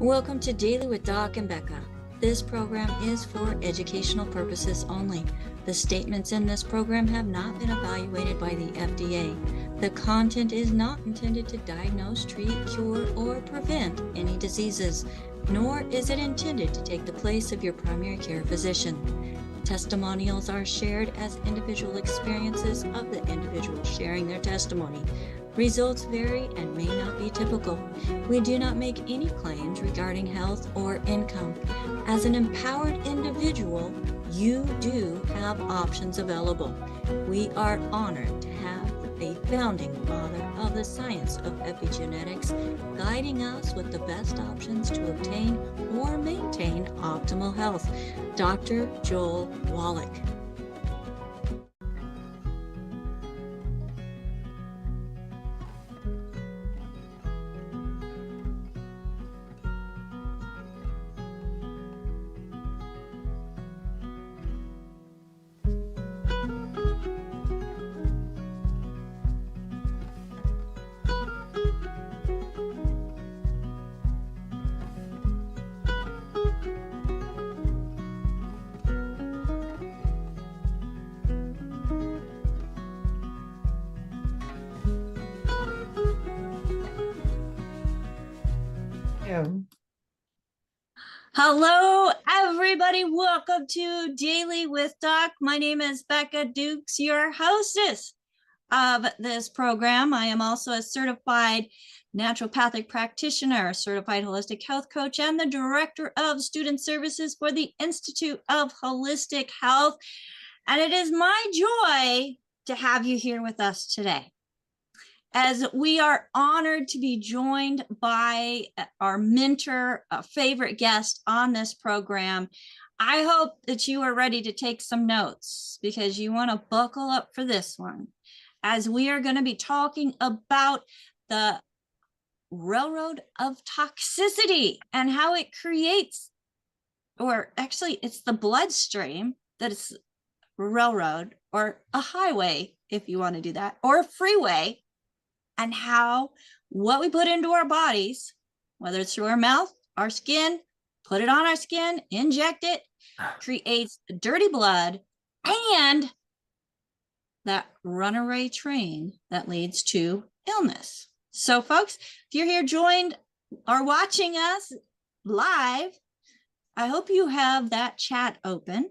Welcome to Daily with Doc and Becca. This program is for educational purposes only. The statements in this program have not been evaluated by the FDA. The content is not intended to diagnose, treat, cure, or prevent any diseases, nor is it intended to take the place of your primary care physician. Testimonials are shared as individual experiences of the individual sharing their testimony. Results vary and may not be typical. We do not make any claims regarding health or income. As an empowered individual, you do have options available. We are honored to have a founding father of the science of epigenetics guiding us with the best options to obtain or maintain optimal health, Dr. Joel Wallach. Hello, everybody. Welcome to Daily with Doc. My name is Becca Dukes, your hostess of this program. I am also a certified naturopathic practitioner, certified holistic health coach, and the director of student services for the Institute of Holistic Health. And it is my joy to have you here with us today, as we are honored to be joined by our mentor, a favorite guest on this program. I hope that you are ready to take some notes because you want to buckle up for this one, as we are going to be talking about the Railroad of Toxicity and how it creates, or actually it's the bloodstream that is railroad, or a highway if you want to do that, or a freeway, and how what we put into our bodies, whether it's through our mouth, our skin, put it on our skin, inject it, creates dirty blood and that runaway train that leads to illness. So folks, if you're here joined or watching us live, I hope you have that chat open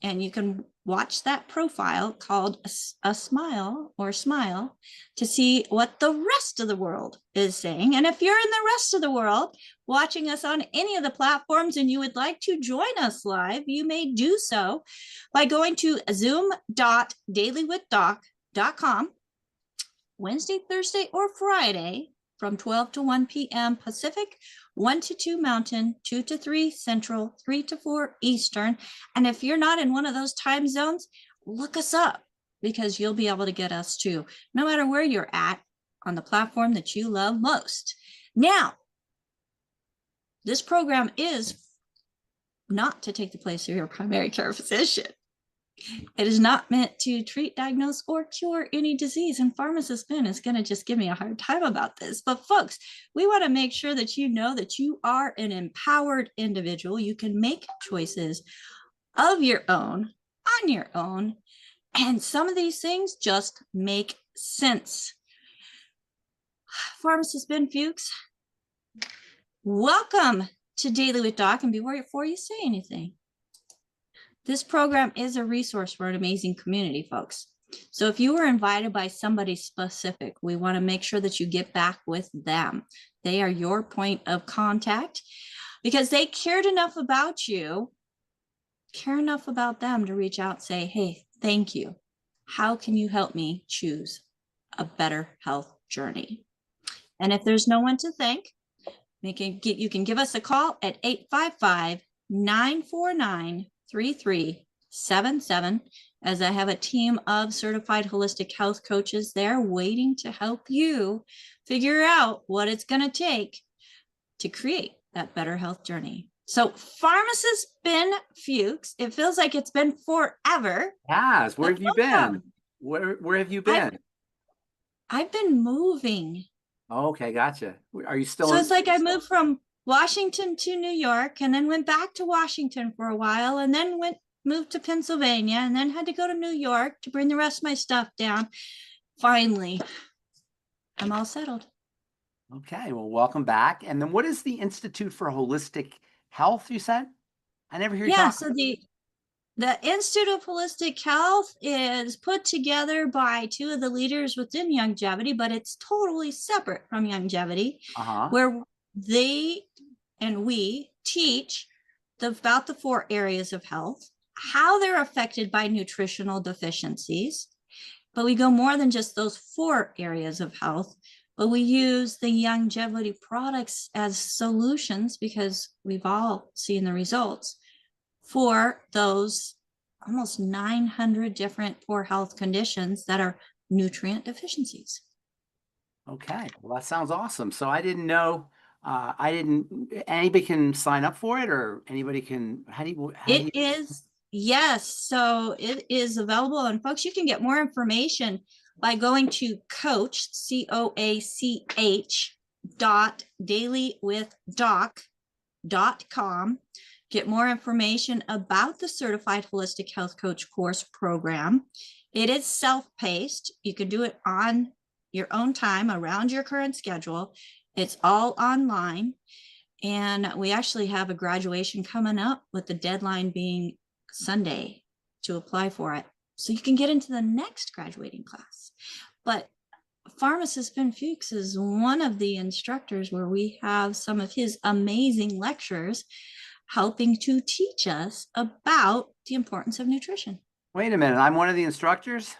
and you can watch that profile called a smile or smile to see what the rest of the world is saying. And if you're in the rest of the world watching us on any of the platforms and you would like to join us live, you may do so by going to zoom.dailywithdoc.com Wednesday, Thursday, or Friday from 12 to 1 p.m. Pacific, 1 to 2 Mountain, 2 to 3 Central, 3 to 4 Eastern. And if you're not in one of those time zones, look us up because you'll be able to get us too, no matter where you're at on the platform that you love most. Now, this program is not to take the place of your primary care physician. It is not meant to treat, diagnose, or cure any disease. And Pharmacist Ben is going to just give me a hard time about this. But folks, we want to make sure that you know that you are an empowered individual. You can make choices of your own, on your own. And some of these things just make sense. Pharmacist Ben Fuchs, welcome to Daily with Doc. And before you say anything, this program is a resource for an amazing community, folks. So if you were invited by somebody specific, we want to make sure that you get back with them. They are your point of contact because they cared enough about you, care enough about them to reach out and say, hey, thank you. How can you help me choose a better health journey? And if there's no one to thank, you can give us a call at 855-949-3377, as I have a team of certified holistic health coaches there waiting to help you figure out what it's going to take to create that better health journey. So Pharmacist Ben Fuchs, it feels like it's been forever. Yes, where have you been? Where have you been? I've been moving. Okay, gotcha. Are you still? So it's like I moved from Washington to New York, and then went back to Washington for a while, and then moved to Pennsylvania, and then had to go to New York to bring the rest of my stuff down. Finally, I'm all settled. Okay, well, welcome back. And then what is the Institute for Holistic Health, you said? I never hear you Yeah, talk. so the Institute of Holistic Health is put together by two of the leaders within longevity, but it's totally separate from longevity, where they and we teach about the 4 areas of health, how they're affected by nutritional deficiencies. But we go more than just those 4 areas of health, but we use the longevity products as solutions because we've all seen the results for those almost 900 different poor health conditions that are nutrient deficiencies. Okay, well, that sounds awesome. So I didn't know, anybody can sign up for it, or anybody can, It is, yes. So it is available. And folks, you can get more information by going to coach.dailywithdoc.com. Get more information about the Certified Holistic Health Coach course program. It is self-paced. You can do it on your own time around your current schedule. It's all online. And we actually have a graduation coming up with the deadline being Sunday to apply for it. So you can get into the next graduating class. But Pharmacist Ben Fuchs is one of the instructors where we have some of his amazing lectures helping to teach us about the importance of nutrition. Wait a minute, I'm one of the instructors?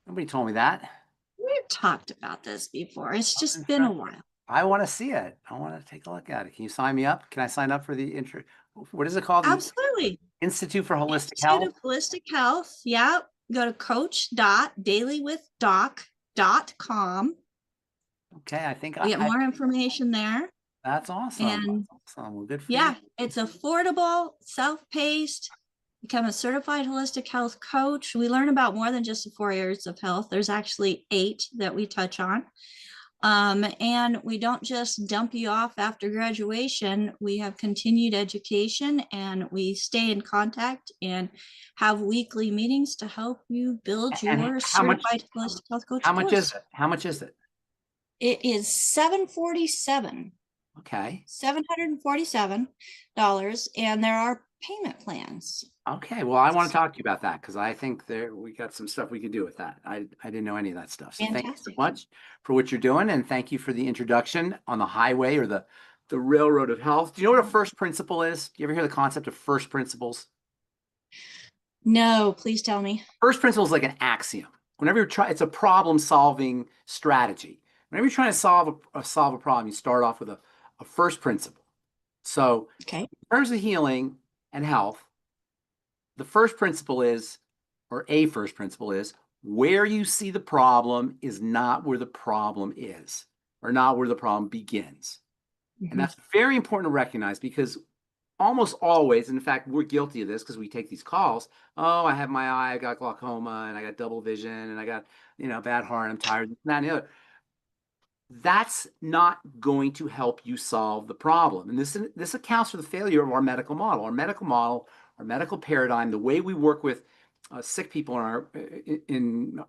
Nobody told me that. We've talked about this before. It's just been a while. I want to see it. I want to take a look at it. Can you sign me up? Can I sign up for the intro? What is it called? Absolutely. Institute for Holistic Institute Health? of Holistic Health. Yeah. Go to coach.dailywithdoc.com. Okay, I think we get more information there. That's awesome. And that's awesome. Well, good for yeah, you. it's affordable, self-paced. Become a certified holistic health coach. We learn about more than just the 4 areas of health. There's actually 8 that we touch on. And we don't just dump you off after graduation. We have continued education, and we stay in contact and have weekly meetings to help you build your certified holistic health coach How much course. is it? How much is it? It is $747. Okay. $747, and there are payment plans. Okay, well, I want to talk to you about that because I think we got some stuff we could do with that. I didn't know any of that stuff. So Fantastic. thank you so much for what you're doing, and thank you for the introduction on the highway or the Railroad of Health. Do you know what a first principle is? Do you ever hear the concept of first principles? No, please tell me. First principle is like an axiom. Whenever you're trying, it's a problem-solving strategy. Whenever you're trying to solve a problem, you start off with a first principle. So, okay, in terms of healing and health, the first principle is, or a first principle is, where you see the problem is not where the problem is, or not where the problem begins. And that's very important to recognize because almost always, in fact, we're guilty of this because we take these calls. Oh, I have my eye, I got glaucoma, and I got double vision, and I got, bad heart, I'm tired, that and the other. That's not going to help you solve the problem. And this accounts for the failure of our medical model. Our medical paradigm, the way we work with sick people in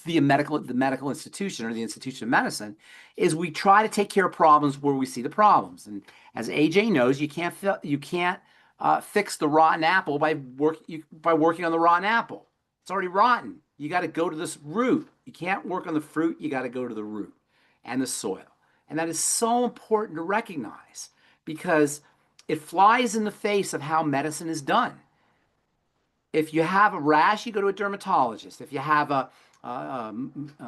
the medical institution or the institution of medicine, is we try to take care of problems where we see the problems. And as AJ knows, you can't fix the rotten apple by working on the rotten apple. It's already rotten. You got to go to this root. You can't work on the fruit. You got to go to the root and the soil. And that is so important to recognize because it flies in the face of how medicine is done. If you have a rash, you go to a dermatologist. If you have a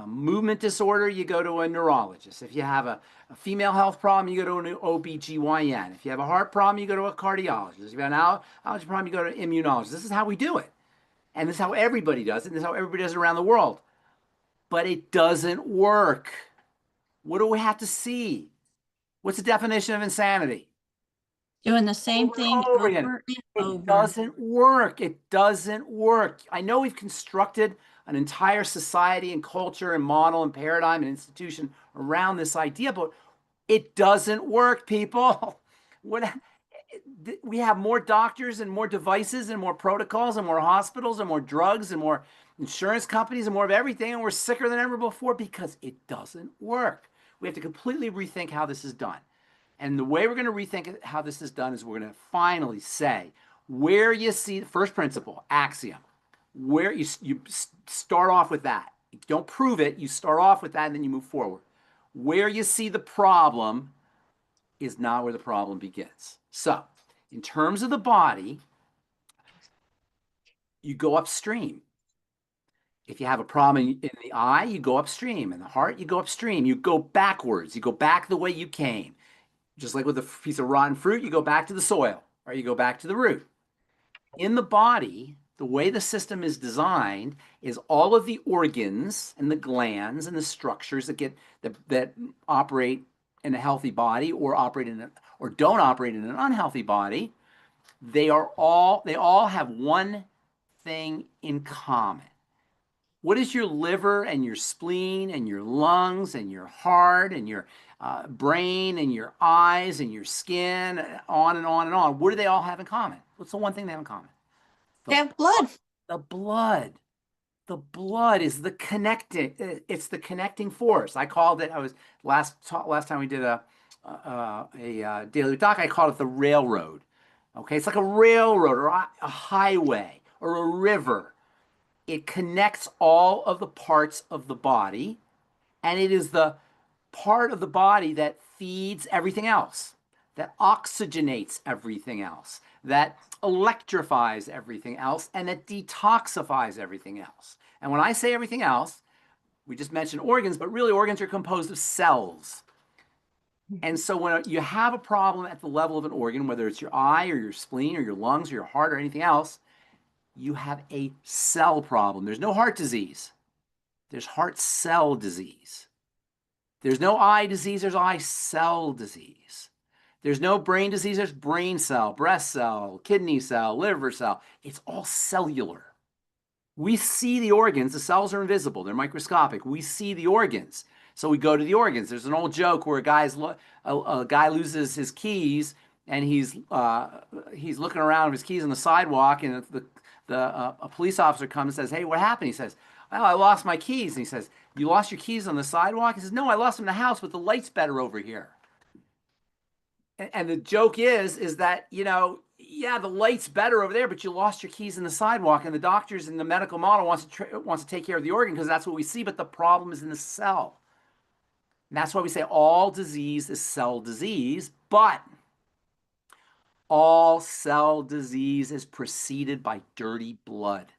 movement disorder, you go to a neurologist. If you have a female health problem, you go to an OB/GYN. If you have a heart problem, you go to a cardiologist. If you have an allergy problem, you go to an immunologist. This is how we do it. And this is how everybody does it. And this is how everybody does it around the world. But it doesn't work. What do we have to see? What's the definition of insanity? Doing the same thing over and over. It doesn't work. It doesn't work. I know we've constructed an entire society and culture and model and paradigm and institution around this idea, but It doesn't work, people. What we have more doctors and more devices and more protocols and more hospitals and more drugs and more insurance companies and more of everything, and we're sicker than ever before because it doesn't work. We have to completely rethink how this is done. And the way we're going to rethink how this is done is we're going to finally say where you see the first principle, axiom, where you start off with that. You don't prove it, you start off with that and then you move forward. Where you see the problem is not where the problem begins. So, in terms of the body, you go upstream. If you have a problem in the eye, you go upstream. In the heart, you go upstream. You go backwards. You go back the way you came. Just like with a piece of rotten fruit, you go back to the soil or you go back to the root. In the body, the way the system is designed is all of the organs and the glands and the structures that operate in a healthy body or don't operate in an unhealthy body. They all have one thing in common. What is your liver and your spleen and your lungs and your heart and your brain and your eyes and your skin, on and on and on? What do they all have in common? What's the one thing they have in common? They have blood. The blood. The blood is the connecting. It's the connecting force. I called it. I was last time we did a daily doc. I called it the railroad. Okay, it's like a railroad or a highway or a river. It connects all of the parts of the body, and it is the part of the body that feeds everything else, that oxygenates everything else, that electrifies everything else, and that detoxifies everything else. And when I say everything else, we just mentioned organs, but really organs are composed of cells. And so when you have a problem at the level of an organ, whether it's your eye or your spleen or your lungs or your heart or anything else, you have a cell problem. There's no heart disease. There's heart cell disease. There's no eye disease. There's eye cell disease. There's no brain disease. There's brain cell, breast cell, kidney cell, liver cell. It's all cellular. We see the organs. The cells are invisible. They're microscopic. We see the organs. So we go to the organs. There's an old joke where a guy loses his keys and he's looking around with his keys on the sidewalk, and a police officer comes and says, "Hey, what happened?" He says, "Well, I lost my keys." And he says, "You lost your keys on the sidewalk?" He says, "No, I lost them in the house, but the light's better over here." And the joke is that, yeah, the light's better over there, but you lost your keys in the sidewalk, and the doctors in the medical model wants to take care of the organ because that's what we see, but the problem is in the cell. And that's why we say all disease is cell disease, but all cell disease is preceded by dirty blood.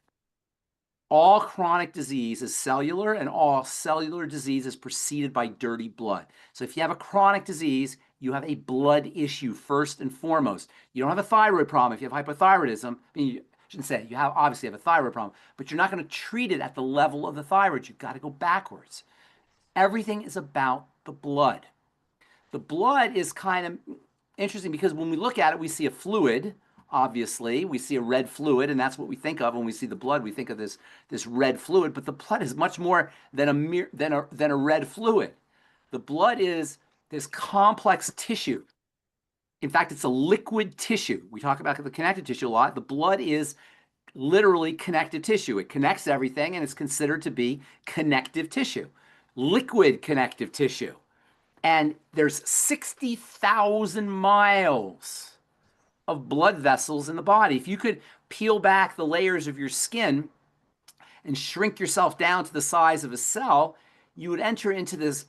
All chronic disease is cellular, and all cellular disease is preceded by dirty blood. So if you have a chronic disease, you have a blood issue first and foremost. You don't have a thyroid problem if you have hypothyroidism. I mean, you shouldn't say it. You obviously have a thyroid problem, but you're not going to treat it at the level of the thyroid. You've got to go backwards. Everything is about the blood. The blood is kind of interesting because when we look at it, we see a fluid. Obviously, we see a red fluid, and that's what we think of when we see the blood. We think of this red fluid, but the blood is much more than a red fluid. The blood is this complex tissue. In fact, it's a liquid tissue. We talk about the connective tissue a lot. The blood is literally connective tissue. It connects everything, and it's considered to be connective tissue, liquid connective tissue. And there's 60,000 miles of blood vessels in the body. If you could peel back the layers of your skin and shrink yourself down to the size of a cell, you would enter into this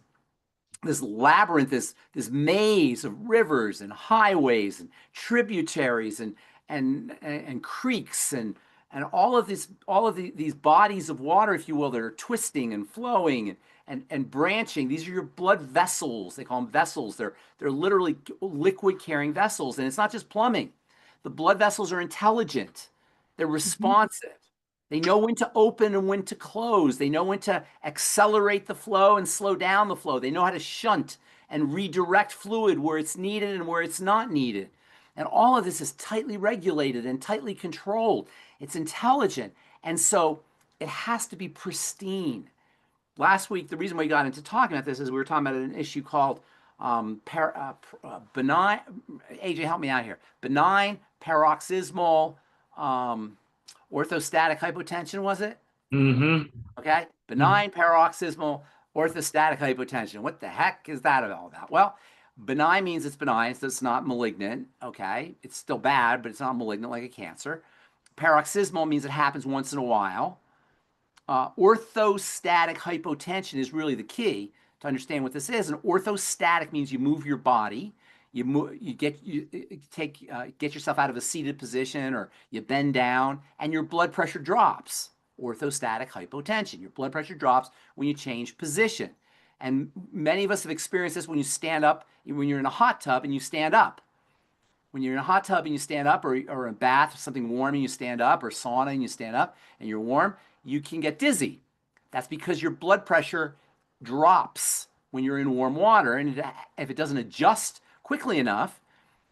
labyrinth, this maze of rivers and highways and tributaries and creeks and all of these bodies of water, if you will, that are twisting and flowing and branching. These are your blood vessels. They call them vessels. They're literally liquid carrying vessels. And it's not just plumbing. The blood vessels are intelligent. They're responsive. They know when to open and when to close. They know when to accelerate the flow and slow down the flow. They know how to shunt and redirect fluid where it's needed and where it's not needed. And all of this is tightly regulated and tightly controlled. It's intelligent. And so it has to be pristine. Last week, the reason we got into talking about this is we were talking about an issue called benign, AJ, help me out here. Benign paroxysmal orthostatic hypotension, was it? Mm-hmm. Okay. Benign paroxysmal orthostatic hypotension. What the heck is that all about? Well, benign means it's benign, so it's not malignant. Okay. It's still bad, but it's not malignant like a cancer. Paroxysmal means it happens once in a while. Orthostatic hypotension is really the key to understand what this is. And orthostatic means you move your body, get yourself out of a seated position, or you bend down, and your blood pressure drops. Orthostatic hypotension. Your blood pressure drops when you change position. And many of us have experienced this when you stand up, when you're in a hot tub and you stand up. When you're in a hot tub and you stand up, or a bath, something warm and you stand up, or sauna and you stand up and you're warm, you can get dizzy. That's because your blood pressure drops when you're in warm water. And if it doesn't adjust quickly enough,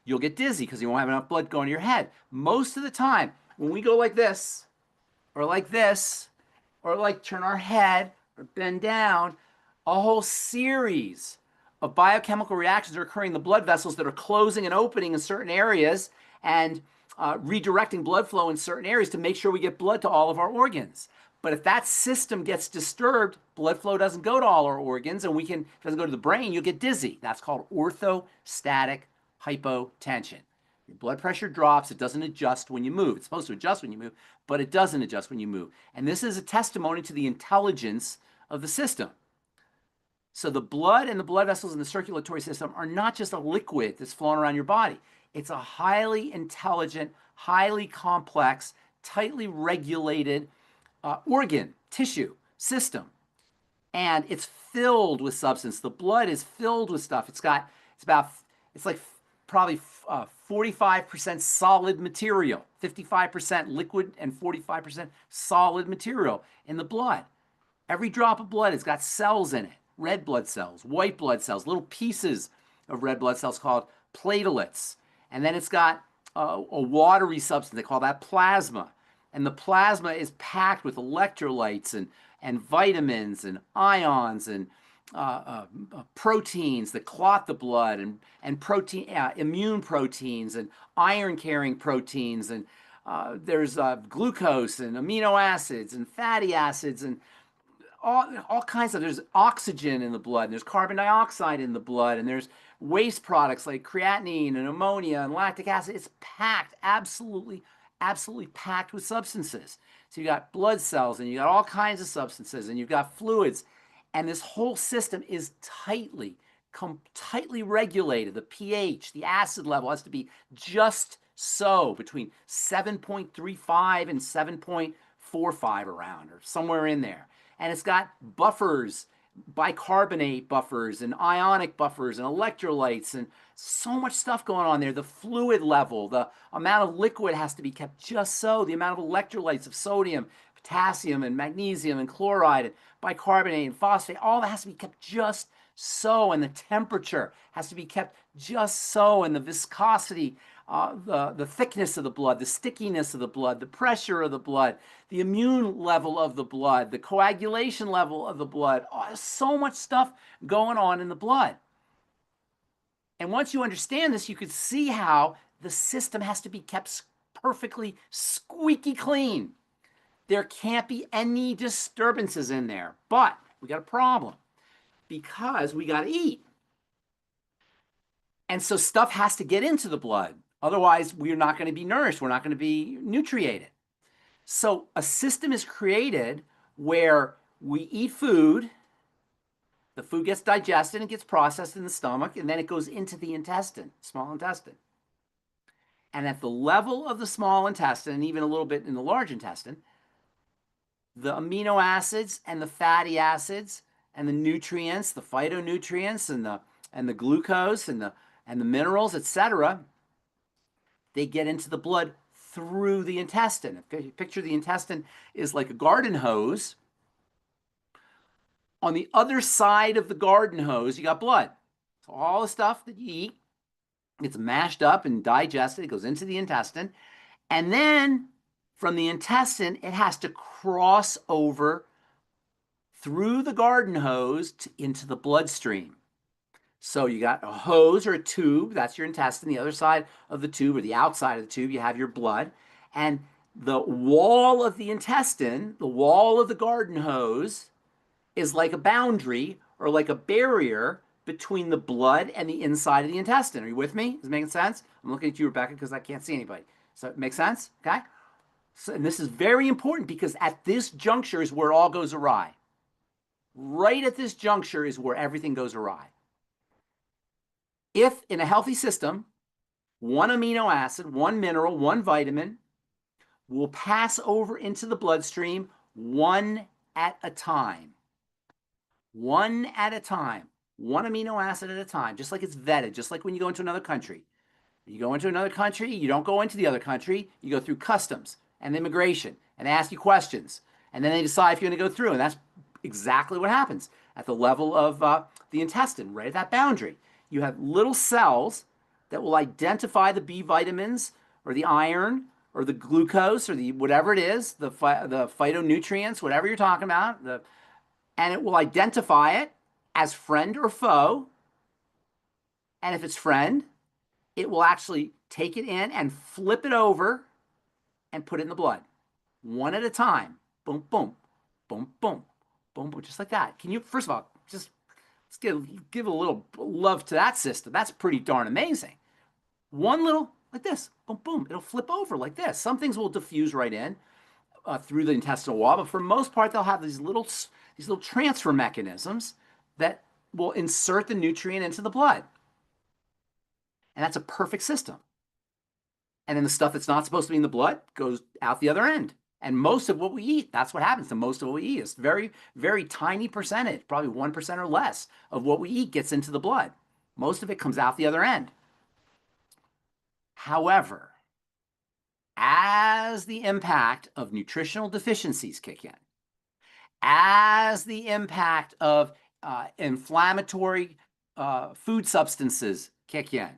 you'll get dizzy because you won't have enough blood going to your head. Most of the time, when we go like this, or like this, or like turn our head, or bend down, a whole series of biochemical reactions are occurring in the blood vessels that are closing and opening in certain areas and redirecting blood flow in certain areas to make sure we get blood to all of our organs. But if that system gets disturbed, blood flow doesn't go to all our organs, and doesn't go to the brain, you'll get dizzy. That's called orthostatic hypotension. Your blood pressure drops. It doesn't adjust when you move. It's supposed to adjust when you move, but it doesn't adjust when you move. And this is a testimony to the intelligence of the system. So the blood and the blood vessels in the circulatory system are not just a liquid that's flowing around your body. It's a highly intelligent, highly complex, tightly regulated organ, tissue, system. And it's filled with substance. The blood is filled with stuff. It's like probably 45% solid material, 55% liquid, and 45% solid material in the blood. Every drop of blood has got cells in it. Red blood cells, white blood cells, little pieces of red blood cells called platelets. And then it's got a watery substance. They call that plasma. And the plasma is packed with electrolytes and vitamins and ions and proteins that clot the blood, and immune proteins and iron-carrying proteins. And there's glucose and amino acids and fatty acids and all kinds of, there's oxygen in the blood, and there's carbon dioxide in the blood, and there's waste products like creatinine and ammonia and lactic acid. It's packed, absolutely packed with substances. So you got blood cells, and you got all kinds of substances, and you've got fluids, and this whole system is tightly regulated. The pH, the acid level has to be just so, between 7.35 and 7.45 around, or somewhere in there. And it's got buffers, bicarbonate buffers and ionic buffers and electrolytes, and so much stuff going on there. The fluid level, the amount of liquid has to be kept just so. The amount of electrolytes of sodium, potassium, and magnesium, and chloride, and bicarbonate, and phosphate, all that has to be kept just so. And the temperature has to be kept just so. And the viscosity, the thickness of the blood, the stickiness of the blood, the pressure of the blood, the immune level of the blood, the coagulation level of the blood. Oh, there's so much stuff going on in the blood. And once you understand this, you could see how the system has to be kept perfectly squeaky clean. There can't be any disturbances in there. But we got a problem, because we got to eat. And so stuff has to get into the blood. Otherwise, we're not going to be nourished. We're not going to be nutriated. So a system is created where we eat food, the food gets digested and gets processed in the stomach, and then it goes into the intestine, small intestine. And at the level of the small intestine, and even a little bit in the large intestine, the amino acids and the fatty acids and the nutrients, the phytonutrients and the glucose and the minerals, etc., they get into the blood through the intestine. If you picture the intestine is like a garden hose. On the other side of the garden hose, you got blood. So all the stuff that you eat gets mashed up and digested. It goes into the intestine. And then from the intestine, it has to cross over through the garden hose into the bloodstream. So you got a hose or a tube, that's your intestine. The other side of the tube or the outside of the tube, you have your blood. And the wall of the intestine, the wall of the garden hose, is like a boundary or like a barrier between the blood and the inside of the intestine. Are you with me? Is it making sense? I'm looking at you, Rebecca, because I can't see anybody. So it makes sense? Okay? So, and this is very important because at this juncture is where it all goes awry. Right at this juncture is where everything goes awry. If in a healthy system, one amino acid, one mineral, one vitamin will pass over into the bloodstream one at a time. One at a time, one amino acid at a time, just like it's vetted, just like when you go into another country. You go into another country, you don't go into the other country, you go through customs and immigration, and they ask you questions, and then they decide if you're going to go through, and that's exactly what happens at the level of the intestine, right at that boundary. You have little cells that will identify the B vitamins or the iron or the glucose or the whatever it is, the phytonutrients, whatever you're talking about, and it will identify it as friend or foe. And if it's friend, it will actually take it in and flip it over and put it in the blood. One at a time. Boom, boom, boom, boom, boom, boom, just like that. Can you, first of all, just let's give a little love to that system. That's pretty darn amazing. One little, like this, boom, boom, it'll flip over like this. Some things will diffuse right in through the intestinal wall, but for the most part, they'll have these little transfer mechanisms that will insert the nutrient into the blood. And that's a perfect system. And then the stuff that's not supposed to be in the blood goes out the other end. And most of what we eat, that's what happens to most of what we eat. It's very, very tiny percentage, probably 1% or less of what we eat gets into the blood. Most of it comes out the other end. However, as the impact of nutritional deficiencies kick in, as the impact of inflammatory food substances kick in,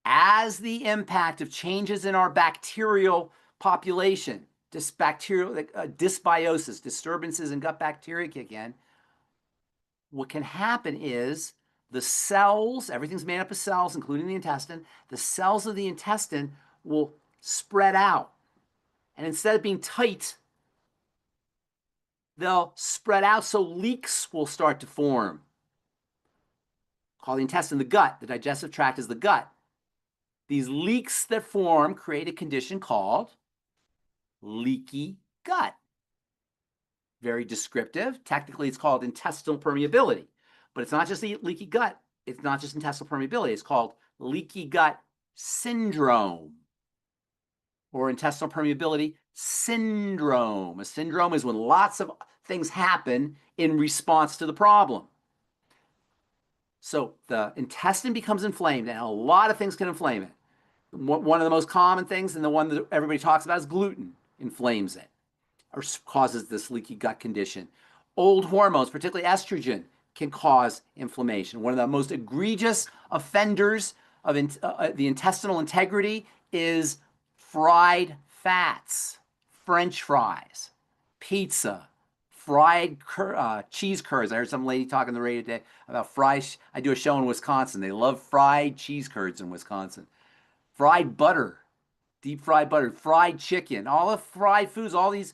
as the impact of changes in our bacterial population, dysbiosis, disturbances in gut bacteria kick in, what can happen is the cells, everything's made up of cells, including the intestine, the cells of the intestine will spread out. And instead of being tight, they'll spread out so leaks will start to form. Call the intestine the gut. The digestive tract is the gut. These leaks that form create a condition called leaky gut. Very descriptive. Technically, it's called intestinal permeability. But it's not just the leaky gut. It's not just intestinal permeability. It's called leaky gut syndrome or intestinal permeability syndrome. A syndrome is when lots of things happen in response to the problem. So the intestine becomes inflamed, and a lot of things can inflame it. One of the most common things, and the one that everybody talks about, is gluten inflames it or causes this leaky gut condition. Old hormones, particularly estrogen, can cause inflammation. One of the most egregious offenders of the intestinal integrity is fried fats, French fries, pizza, fried cheese curds. I heard some lady talking on the radio today about I do a show in Wisconsin. They love fried cheese curds in Wisconsin. Fried butter, deep fried butter, fried chicken, all the fried foods, all these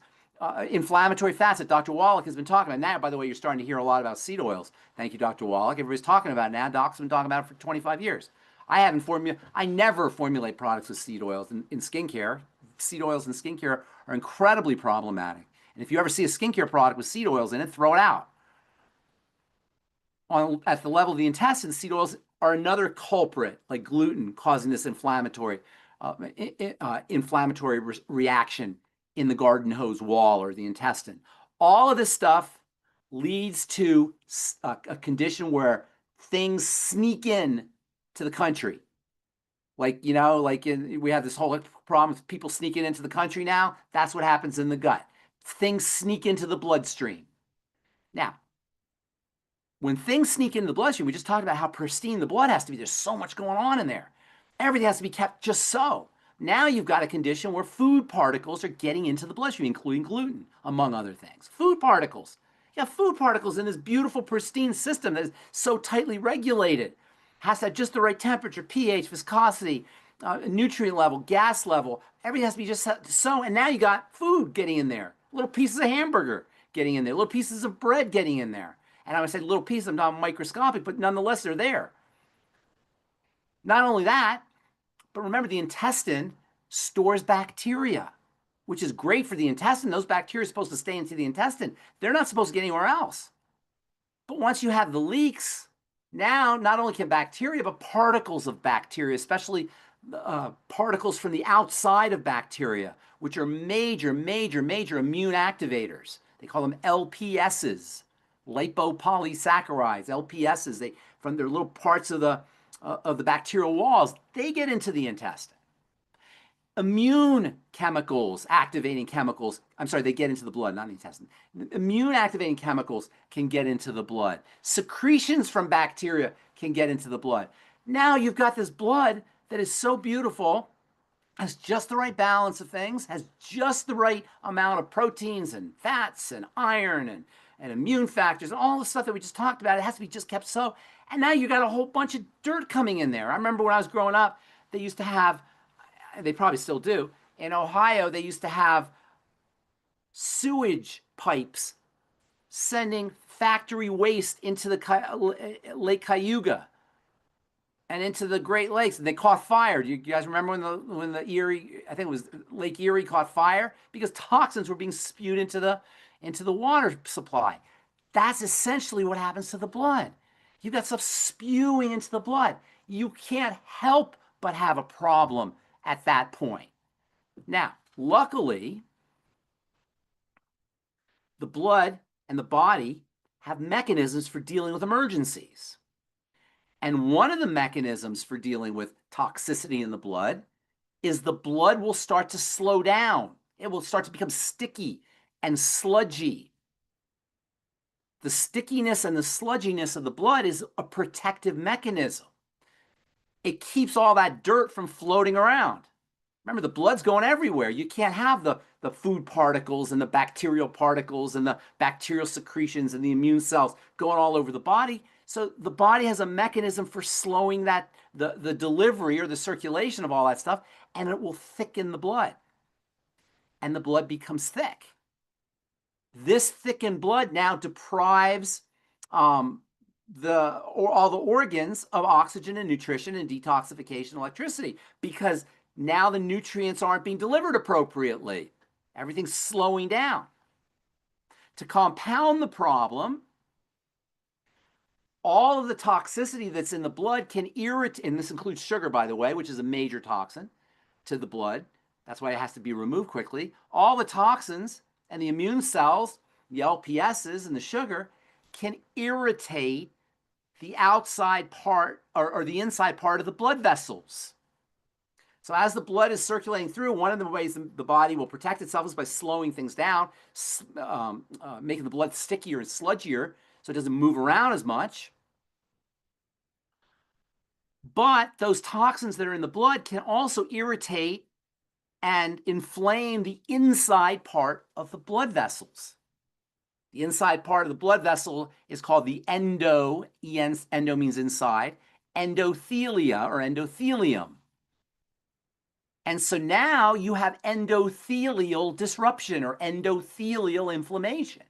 inflammatory fats that Dr. Wallach has been talking about. Now, by the way, you're starting to hear a lot about seed oils. Thank you, Dr. Wallach. Everybody's talking about it now. Doc's been talking about it for 25 years. I never formulate products with seed oils in skincare. Seed oils in skincare are incredibly problematic. And if you ever see a skincare product with seed oils in it, throw it out. At the level of the intestine, seed oils are another culprit, like gluten, causing this inflammatory reaction in the garden hose wall or the intestine. All of this stuff leads to a condition where things sneak in to the country. We have this whole problem with people sneaking into the country now. That's what happens in the gut. Things sneak into the bloodstream. Now, when things sneak into the bloodstream, we just talked about how pristine the blood has to be. There's so much going on in there. Everything has to be kept just so. Now you've got a condition where food particles are getting into the bloodstream, including gluten, among other things. Food particles. You have food particles in this beautiful, pristine system that is so tightly regulated. Has to have just the right temperature, pH, viscosity, nutrient level, gas level. Everything has to be just so. And now you got food getting in there, little pieces of hamburger getting in there, little pieces of bread getting in there. And I would say little pieces, I'm not microscopic, but nonetheless, they're there. Not only that, but remember the intestine stores bacteria, which is great for the intestine. Those bacteria are supposed to stay into the intestine. They're not supposed to get anywhere else. But once you have the leaks, now not only can bacteria, but particles of bacteria, especially particles from the outside of bacteria, which are major immune activators. They call them LPSs, lipopolysaccharides, LPSs. They, from their little parts of the bacterial walls, they get into the intestine. Immune chemicals, activating chemicals, I'm sorry, they get into the blood, not the intestine. Immune activating chemicals can get into the blood. Secretions from bacteria can get into the blood. Now you've got this blood that is so beautiful, has just the right balance of things, has just the right amount of proteins and fats and iron and immune factors and all the stuff that we just talked about. It has to be just kept so. And now you got a whole bunch of dirt coming in there. I remember when I was growing up, they used to have, they probably still do, in Ohio, they used to have sewage pipes sending factory waste into the Lake Cayuga and into the Great Lakes, and they caught fire. Do you guys remember when the Erie, I think it was Lake Erie, caught fire because toxins were being spewed into the water supply? That's essentially what happens to the blood. You've got stuff spewing into the blood. You can't help but have a problem at that point. Now, luckily, the blood and the body have mechanisms for dealing with emergencies. And one of the mechanisms for dealing with toxicity in the blood is the blood will start to slow down. It will start to become sticky and sludgy. The stickiness and the sludginess of the blood is a protective mechanism. It keeps all that dirt from floating around. Remember, the blood's going everywhere. You can't have the food particles and the bacterial particles and the bacterial secretions and the immune cells going all over the body. So the body has a mechanism for slowing that the delivery or the circulation of all that stuff, and it will thicken the blood. And the blood becomes thick. This thickened blood now deprives all the organs of oxygen and nutrition and detoxification, electricity, because now the nutrients aren't being delivered appropriately. Everything's slowing down. To compound the problem, all of the toxicity that's in the blood can irritate, and this includes sugar, by the way, which is a major toxin to the blood. That's why it has to be removed quickly. All the toxins and the immune cells, the LPSs and the sugar, can irritate the outside part or the inside part of the blood vessels. So as the blood is circulating through, one of the ways the body will protect itself is by slowing things down, making the blood stickier and sludgier so it doesn't move around as much. But those toxins that are in the blood can also irritate and inflame the inside part of the blood vessels. The inside part of the blood vessel is called the endo means inside, endothelia or endothelium. And so now you have endothelial disruption or endothelial inflammation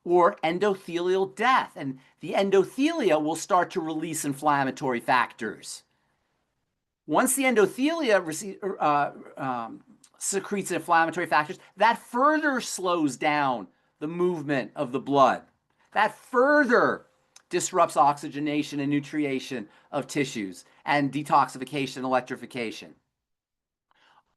or endothelial death. And the endothelia will start to release inflammatory factors. Once the endothelia secretes inflammatory factors, that further slows down the movement of the blood. That further disrupts oxygenation and nutrition of tissues and detoxification, electrification.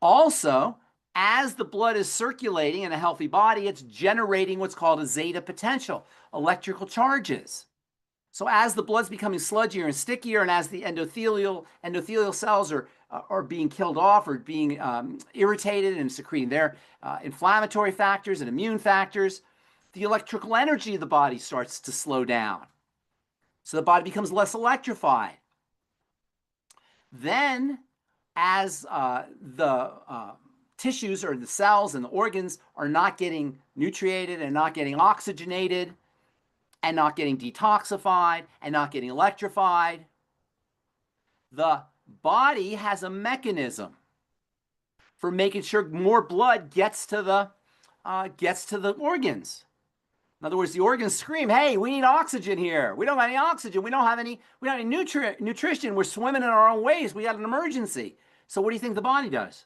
Also, as the blood is circulating in a healthy body, it's generating what's called a zeta potential, electrical charges. So as the blood's becoming sludgier and stickier, and as the endothelial cells are being killed off or being irritated and secreting their inflammatory factors and immune factors, the electrical energy of the body starts to slow down. So the body becomes less electrified. Then, as the tissues or the cells and the organs are not getting nutriated and not getting oxygenated, and not getting detoxified and not getting electrified. The body has a mechanism for making sure more blood gets to the organs. In other words, the organs scream, "Hey, we need oxygen here. We don't have any oxygen. We don't have any nutrition. We're swimming in our own ways. We got an emergency." So what do you think the body does?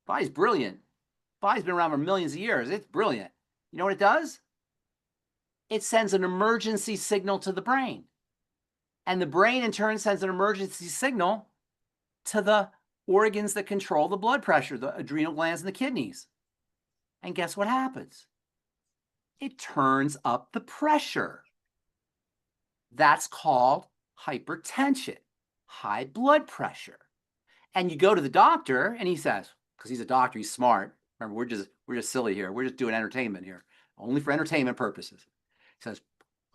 The body's brilliant. The body's been around for millions of years. It's brilliant. You know what it does? It sends an emergency signal to the brain. And the brain in turn sends an emergency signal to the organs that control the blood pressure, the adrenal glands and the kidneys. And guess what happens? It turns up the pressure. That's called hypertension, high blood pressure. And you go to the doctor and he says, because he's a doctor, he's smart. Remember, we're just silly here. We're just doing entertainment here, only for entertainment purposes. He says,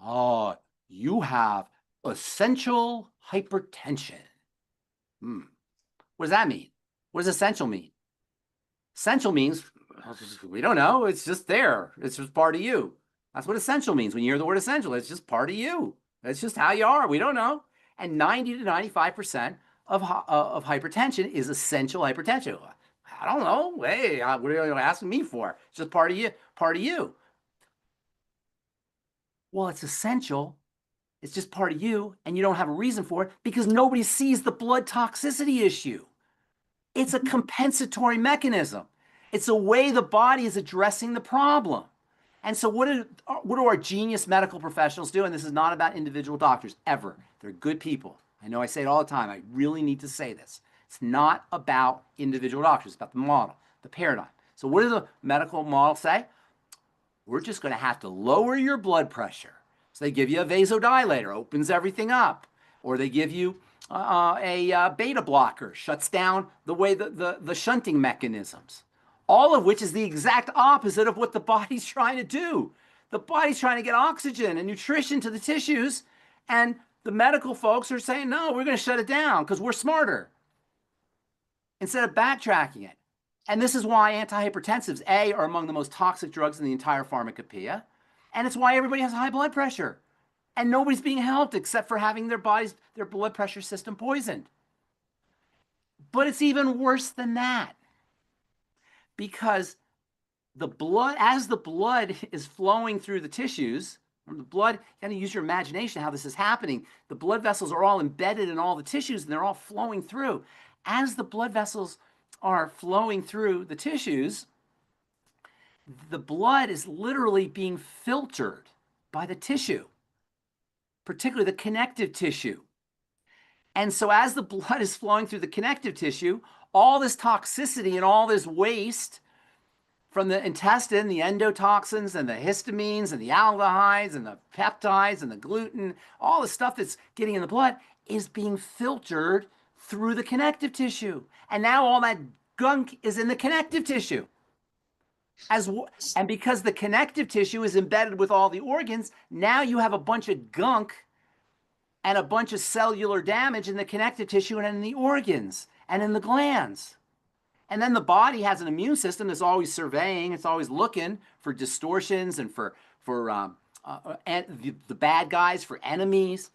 "Oh, you have essential hypertension." What does that mean? What does essential mean? Essential means, we don't know. It's just there. It's just part of you. That's what essential means. When you hear the word essential, it's just part of you. It's just how you are. We don't know. And 90 to 95% of hypertension is essential hypertension. I don't know. Hey, what are you asking me for? It's just part of you. Part of you. Well, it's essential. It's just part of you, and you don't have a reason for it because nobody sees the blood toxicity issue. It's a compensatory mechanism. It's a way the body is addressing the problem. And so what do our genius medical professionals do? And this is not about individual doctors, ever. They're good people. I know I say it all the time. I really need to say this. It's not about individual doctors. It's about the model, the paradigm. So what does the medical model say? We're just going to have to lower your blood pressure. So they give you a vasodilator, opens everything up. Or they give you a beta blocker, shuts down the way the shunting mechanisms. All of which is the exact opposite of what the body's trying to do. The body's trying to get oxygen and nutrition to the tissues, and the medical folks are saying, no, we're going to shut it down because we're smarter, instead of backtracking it. And this is why antihypertensives, A, are among the most toxic drugs in the entire pharmacopoeia, and it's why everybody has high blood pressure. And nobody's being helped except for having their blood pressure system poisoned. But it's even worse than that. Because as the blood is flowing through the tissues, the blood, you got to use your imagination how this is happening. The blood vessels are all embedded in all the tissues and they're all flowing through. As the blood vessels are flowing through the tissues, the blood is literally being filtered by the tissue, particularly the connective tissue. And so as the blood is flowing through the connective tissue, all this toxicity and all this waste from the intestine, the endotoxins and the histamines and the aldehydes and the peptides and the gluten, all the stuff that's getting in the blood is being filtered through the connective tissue. And now all that gunk is in the connective tissue. And because the connective tissue is embedded with all the organs, now you have a bunch of gunk and a bunch of cellular damage in the connective tissue and in the organs and in the glands. And then the body has an immune system that's always surveying, it's always looking for distortions and for the bad guys, for enemies.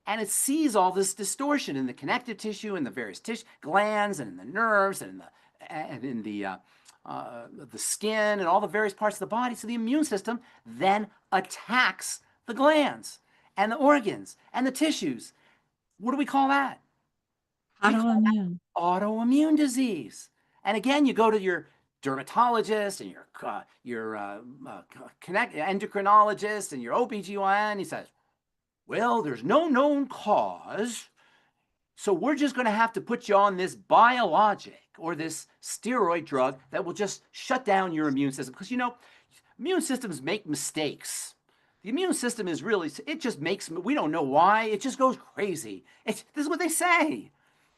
And it sees all this distortion in the connective tissue and the various glands and in the nerves and in the skin and all the various parts of the body. So the immune system then attacks the glands and the organs and the tissues. What do we call that? Autoimmune. Autoimmune disease. And again, you go to your dermatologist and your endocrinologist and your OBGYN. He says, well, there's no known cause, so we're just going to have to put you on this biologic or this steroid drug that will just shut down your immune system. Because, immune systems make mistakes. The immune system is really, it just makes, we don't know why, it just goes crazy. This is what they say.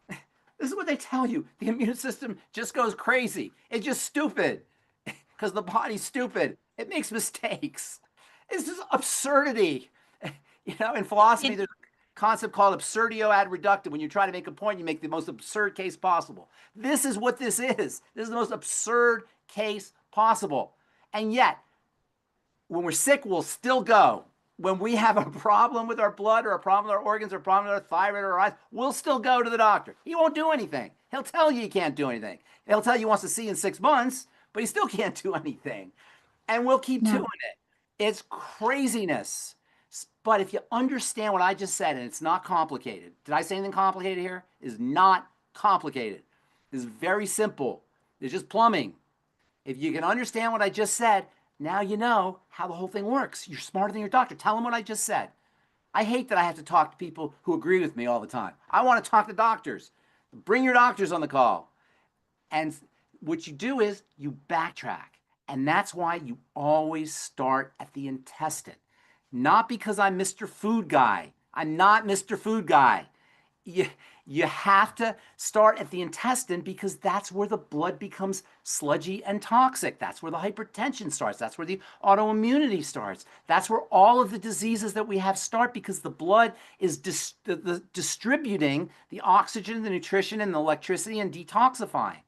This is what they tell you. The immune system just goes crazy. It's just stupid because the body's stupid. It makes mistakes. It's just absurdity. In philosophy, there's a concept called absurdio ad reductum. When you try to make a point, you make the most absurd case possible. This is what this is. This is the most absurd case possible. And yet, when we're sick, we'll still go. when we have a problem with our blood or a problem with our organs or a problem with our thyroid or our eyes, we'll still go to the doctor. He won't do anything. He'll tell you he can't do anything. He'll tell you he wants to see you in 6 months, but he still can't do anything. And we'll keep No. doing it. It's craziness. But if you understand what I just said, and it's not complicated. Did I say anything complicated here? It's not complicated. It's very simple. It's just plumbing. If you can understand what I just said, now you know how the whole thing works. You're smarter than your doctor. Tell them what I just said. I hate that I have to talk to people who agree with me all the time. I want to talk to doctors. Bring your doctors on the call. And what you do is you backtrack. And that's why you always start at the intestine. Not because I'm Mr. Food Guy. I'm not Mr. Food Guy. You have to start at the intestine because that's where the blood becomes sludgy and toxic. That's where the hypertension starts. That's where the autoimmunity starts. That's where all of the diseases that we have start because the blood is distributing the oxygen, the nutrition, and the electricity and detoxifying.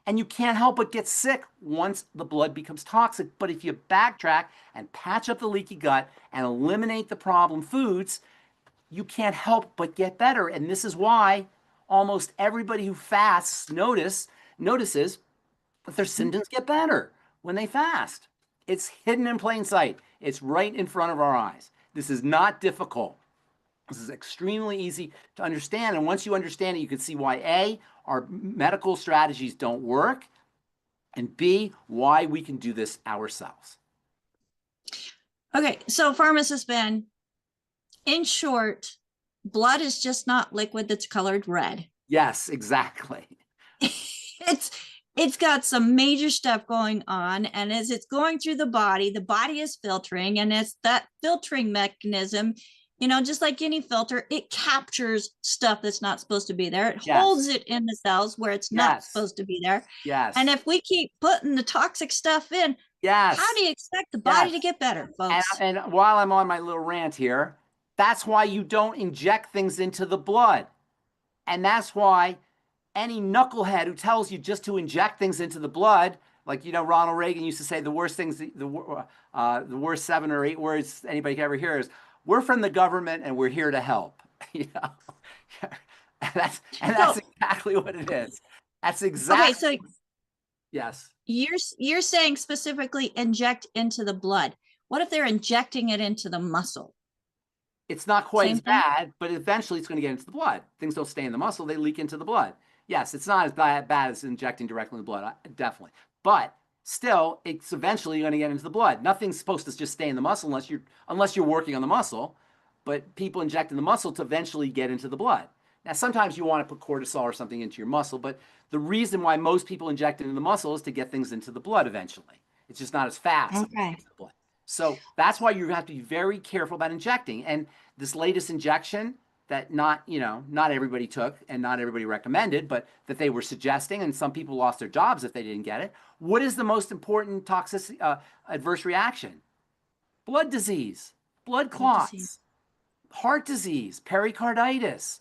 And you can't help but get sick once the blood becomes toxic. But if you backtrack and patch up the leaky gut and eliminate the problem foods, you can't help but get better. And this is why almost everybody who fasts notices that their symptoms get better when they fast. It's hidden in plain sight. It's right in front of our eyes. This is not difficult. This is extremely easy to understand. And once you understand it, you can see why A, our medical strategies don't work, and B, why we can do this ourselves. Okay, so Pharmacist Ben, in short, blood is just not liquid that's colored red. Yes, exactly. It's got some major stuff going on, and as it's going through the body is filtering, and it's that filtering mechanism, just like any filter, it captures stuff that's not supposed to be there. It holds it in the cells where it's not supposed to be there. Yes. And if we keep putting the toxic stuff in, how do you expect the body to get better, folks? And while I'm on my little rant here, that's why you don't inject things into the blood. And that's why any knucklehead who tells you just to inject things into the blood, like, Ronald Reagan used to say the worst things, the worst 7 or 8 words anybody can ever hear is, "We're from the government and we're here to help." And that's exactly what it is. That's exactly. Okay, so yes. You're saying specifically inject into the blood. What if they're injecting it into the muscle? It's not quite as bad, but eventually it's going to get into the blood. Things don't stay in the muscle, they leak into the blood. Yes, it's not as bad as injecting directly in the blood, definitely. But still, it's eventually going to get into the blood. Nothing's supposed to just stay in the muscle unless you're working on the muscle, but people inject in the muscle to eventually get into the blood. Now, sometimes you want to put cortisol or something into your muscle, but the reason why most people inject into the muscle is to get things into the blood eventually. It's just not as fast. Okay. Into the blood. So that's why you have to be very careful about injecting. And this latest injection that not everybody took and not everybody recommended, but that they were suggesting, and some people lost their jobs if they didn't get it. What is the most important toxicity adverse reaction? Blood disease, blood clots, heart disease, pericarditis,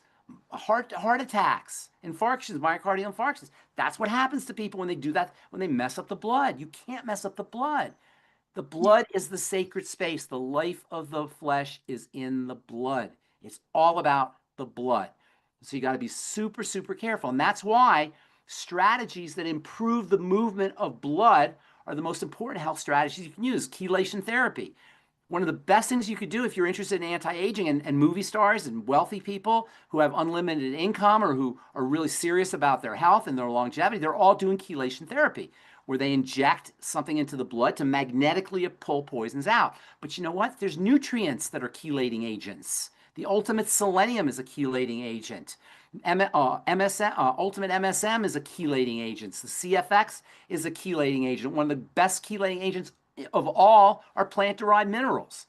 heart attacks, infarctions, myocardial infarctions. That's what happens to people when they do that, when they mess up the blood. You can't mess up the blood. The blood is the sacred space. The life of the flesh is in the blood. It's all about the blood. So you got to be super, super careful. And that's why strategies that improve the movement of blood are the most important health strategies you can use. Chelation therapy. One of the best things you could do if you're interested in anti-aging and movie stars and wealthy people who have unlimited income or who are really serious about their health and their longevity, they're all doing chelation therapy, where they inject something into the blood to magnetically pull poisons out. But you know what? There's nutrients that are chelating agents. The ultimate selenium is a chelating agent. Ultimate MSM is a chelating agent. The CFX is a chelating agent. One of the best chelating agents of all are plant-derived minerals.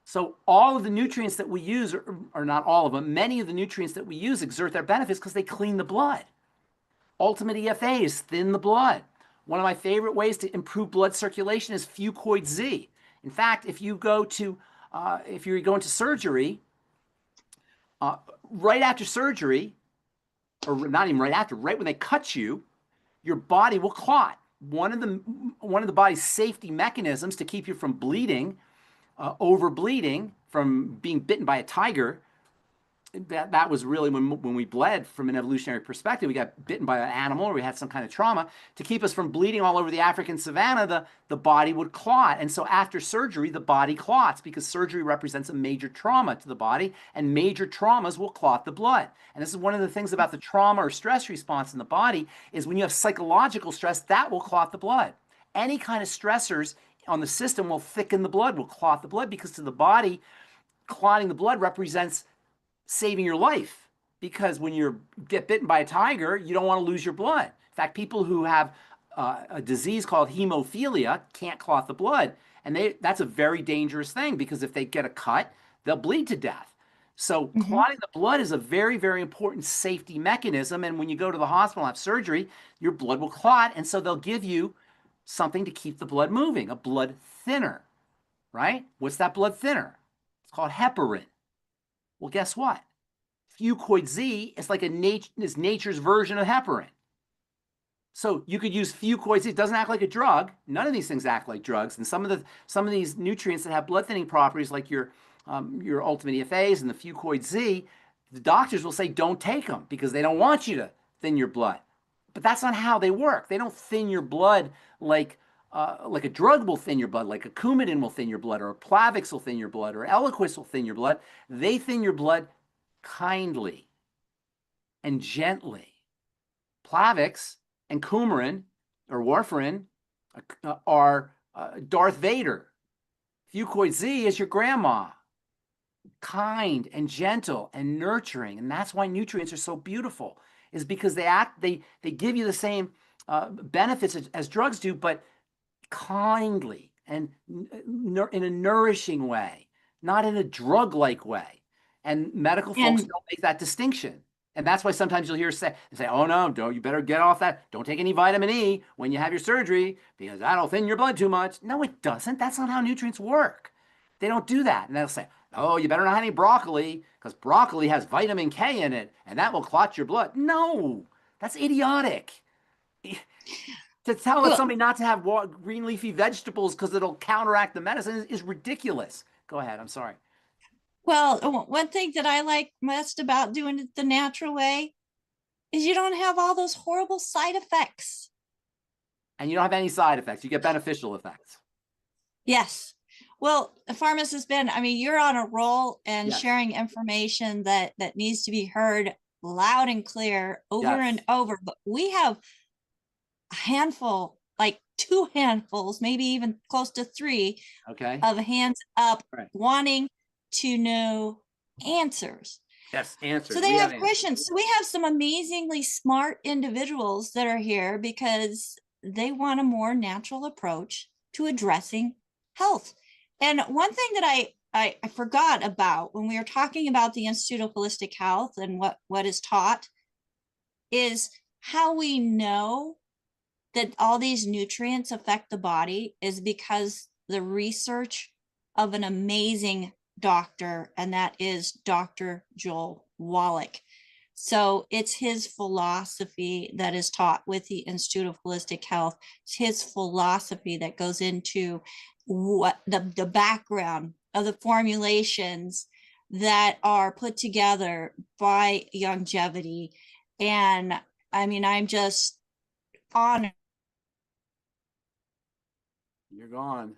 So all of the nutrients that we use, or not all of them, many of the nutrients that we use exert their benefits because they clean the blood. Ultimate EFAs thin the blood. One of my favorite ways to improve blood circulation is FucoidZ. In fact, if you're going to surgery, right after surgery, or not even right after, right when they cut you, your body will clot. One of the body's safety mechanisms to keep you from bleeding over bleeding from being bitten by a tiger, that was really when we bled from an evolutionary perspective. We got bitten by an animal or we had some kind of trauma. To keep us from bleeding all over the African savannah, the body would clot. And so after surgery, the body clots because surgery represents a major trauma to the body, and major traumas will clot the blood. And this is one of the things about the trauma or stress response in the body is when you have psychological stress, that will clot the blood. Any kind of stressors on the system will thicken the blood, will clot the blood, because to the body, clotting the blood represents saving your life, because when you get bitten by a tiger, you don't want to lose your blood. In fact, people who have a disease called hemophilia can't clot the blood, and that's a very dangerous thing, because if they get a cut, they'll bleed to death. So clotting the blood is a very, very important safety mechanism, and when you go to the hospital and have surgery, your blood will clot, and so they'll give you something to keep the blood moving, a blood thinner, right? What's that blood thinner? It's called heparin. Well, guess what? FucoidZ is like is nature's version of heparin. So you could use FucoidZ. It doesn't act like a drug. None of these things act like drugs. And some of these nutrients that have blood thinning properties, like your Ultimate EFAs and the FucoidZ, the doctors will say don't take them because they don't want you to thin your blood. But that's not how they work. They don't thin your blood like a drug will thin your blood, like a Coumadin will thin your blood, or a Plavix will thin your blood, or Eliquis will thin your blood. They thin your blood kindly and gently. Plavix and Coumarin or warfarin are Darth Vader. FucoidZ is your grandma. Kind and gentle and nurturing, and that's why nutrients are so beautiful. Is because they give you the same benefits as drugs do, but kindly and in a nourishing way, not in a drug-like way. And medical folks don't make that distinction. And that's why sometimes you'll hear say, oh no, you better get off that. Don't take any vitamin E when you have your surgery because that'll thin your blood too much. No, it doesn't. That's not how nutrients work. They don't do that. And they'll say, oh, you better not have any broccoli because broccoli has vitamin K in it and that will clot your blood. No, that's idiotic. To tell somebody not to have green leafy vegetables because it'll counteract the medicine is ridiculous. Go ahead. I'm sorry. Well, one thing that I like most about doing it the natural way is you don't have all those horrible side effects. And you don't have any side effects. You get beneficial effects. Yes. Well, Pharmacist Ben, I mean, you're on a roll and sharing information that needs to be heard loud and clear over and over. But we have a handful, like 2 handfuls, maybe even close to 3 of hands up wanting to know answers. Yes, answers. So they have questions. So we have some amazingly smart individuals that are here because they want a more natural approach to addressing health. And one thing that I forgot about when we were talking about the Institute of Holistic Health and what is taught is how we know that all these nutrients affect the body is because the research of an amazing doctor, and that is Dr. Joel Wallach. So it's his philosophy that is taught with the Institute of Holistic Health. It's his philosophy that goes into what the background of the formulations that are put together by longevity. And I mean, I'm just honored. You're gone.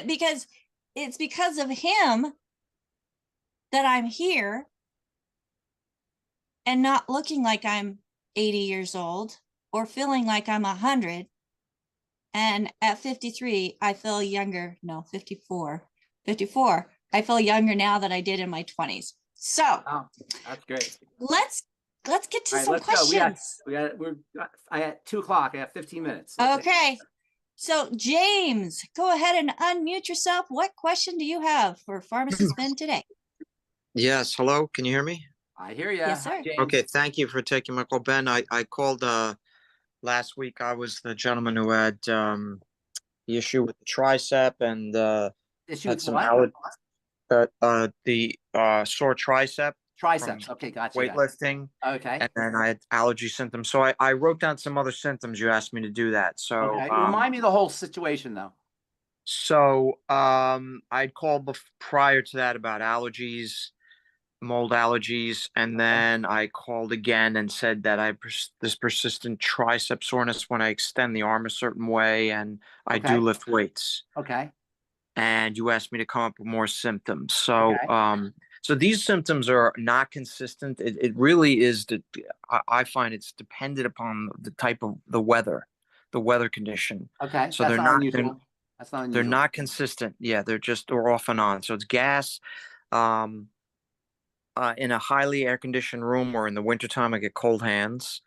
Because it's because of him that I'm here and not looking like I'm 80 years old or feeling like I'm 100. And at 53, I feel younger. No, 54. I feel younger now than I did in my 20s. So that's great. Let's get to some questions. I at 2:00. I have 15 minutes. Okay. So James, go ahead and unmute yourself. What question do you have for Pharmacist Ben today? Yes. Hello. Can you hear me? I hear you. Yes, sir. Okay. Thank you for taking my call, Ben. I called last week. I was the gentleman who had the issue with the tricep and had some the sore tricep. Triceps. Okay, gotcha. Weightlifting. Okay. And then I had allergy symptoms. So I wrote down some other symptoms. You asked me to do that. So remind me of the whole situation though. So I'd called prior to that about allergies, mold allergies, and then I called again and said that this persistent tricep soreness when I extend the arm a certain way and I do Okay. lift weights. Okay. And you asked me to come up with more symptoms. So Okay. so these symptoms are not consistent. It really is I find it's dependent upon the type of the weather condition. Okay. So That's not unusual. That's not they're unusual. not consistent. Yeah, they're just or off and on. So it's gas. Um, in a highly air conditioned room or in the wintertime, I get cold hands.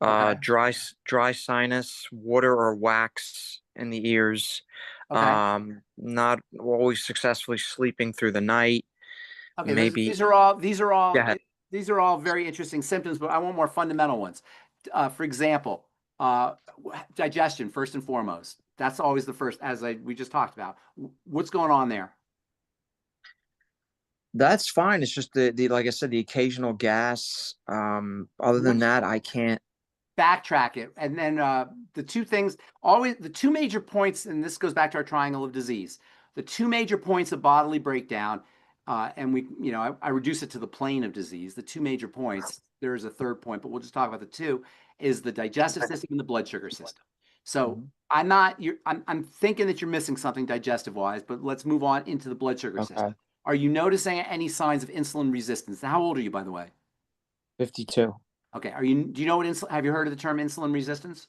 Okay. Dry sinus, water or wax in the ears. Okay. Not always successfully sleeping through the night. Okay. Maybe, These are all yeah, these are all very interesting symptoms, but I want more fundamental ones. For example, digestion first and foremost. That's always the first, as we just talked about. What's going on there? that's fine. It's just the like I said, the occasional gas. Other than What's that, I can't. backtrack it, and then the two things always the two major points, and this goes back to our triangle of disease. The two major points of bodily breakdown, and I reduce it to the plane of disease. The two major points. There is a third point, but we'll just talk about the two. Is the digestive system and the blood sugar system. So Mhm. I'm thinking that you're missing something digestive wise, but let's move on into the blood sugar system. Okay, Are you noticing any signs of insulin resistance? How old are you, by the way? 52. Okay. Do you know what have you heard of the term insulin resistance?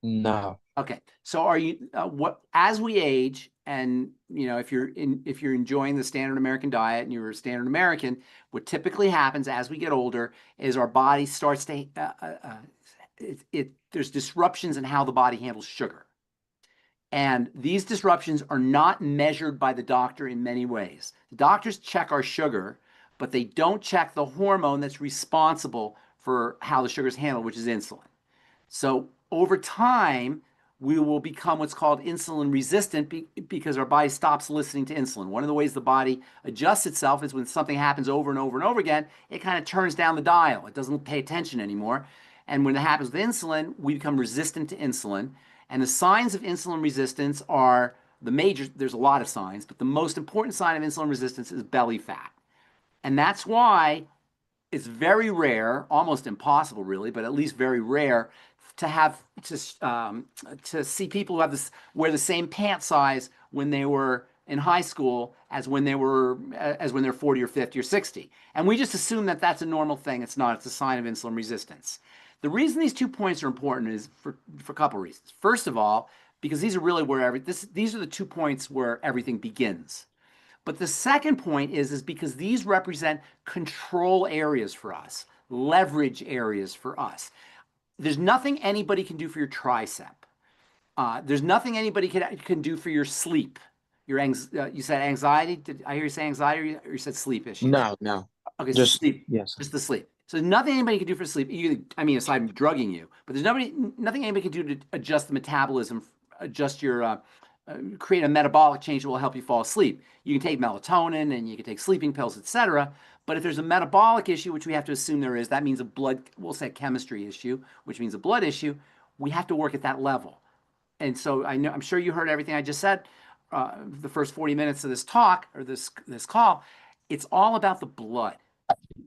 No. Okay. So are you as we age, and if you're enjoying the standard American diet and you're a standard American, what typically happens as we get older is our body starts to there's disruptions in how the body handles sugar. And these disruptions are not measured by the doctor in many ways. The doctors check our sugar, but they don't check the hormone that's responsible for how the sugar is handled, which is insulin. So over time, we will become what's called insulin resistant because our body stops listening to insulin. One of the ways the body adjusts itself is when something happens over and over and over again, it kind of turns down the dial. It doesn't pay attention anymore. And when it happens with insulin, we become resistant to insulin. And the signs of insulin resistance are there's a lot of signs, but the most important sign of insulin resistance is belly fat. And that's why it's very rare, almost impossible, really, but at least very rare to see people who have this wear the same pant size when they were in high school as when they're 40 or 50 or 60. And we just assume that that's a normal thing. It's not. It's a sign of insulin resistance. The reason these 2 points are important is for a couple of reasons. First of all, because these are really these are the 2 points where everything begins. But the second point is because these represent control areas for us, leverage areas for us. There's nothing anybody can do for your tricep. There's nothing anybody can do for your sleep. You said anxiety. Did I hear you say anxiety, or you said sleep issues? No, no. Okay, so Just sleep, yes. just the sleep. So there's nothing anybody can do for sleep. Aside from drugging you, but there's nothing anybody can do to adjust the metabolism, adjust your, create a metabolic change that will help you fall asleep. You can take melatonin and you can take sleeping pills, etc. But if there's a metabolic issue, which we have to assume there is, that means we'll say chemistry issue, which means a blood issue. We have to work at that level. And so I'm sure you heard everything I just said. The first 40 minutes of this talk or this call, it's all about the blood.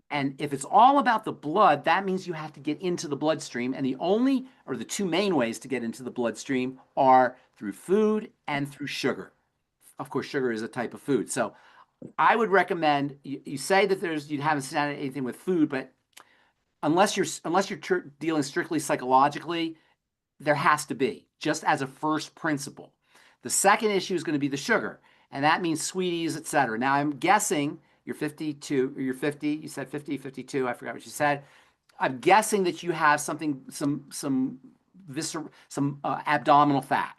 And if it's all about the blood, that means you have to get into the bloodstream. And the two main ways to get into the bloodstream are through food and through sugar. Of course, sugar is a type of food. So I would recommend you say that you haven't done anything with food, but unless you're dealing strictly psychologically, there has to be, just as a first principle. The second issue is going to be the sugar, and that means sweeties, etc. Now, I'm guessing you're 52, or you're 50, you said 50, 52, I forgot what you said. I'm guessing that you have some abdominal fat.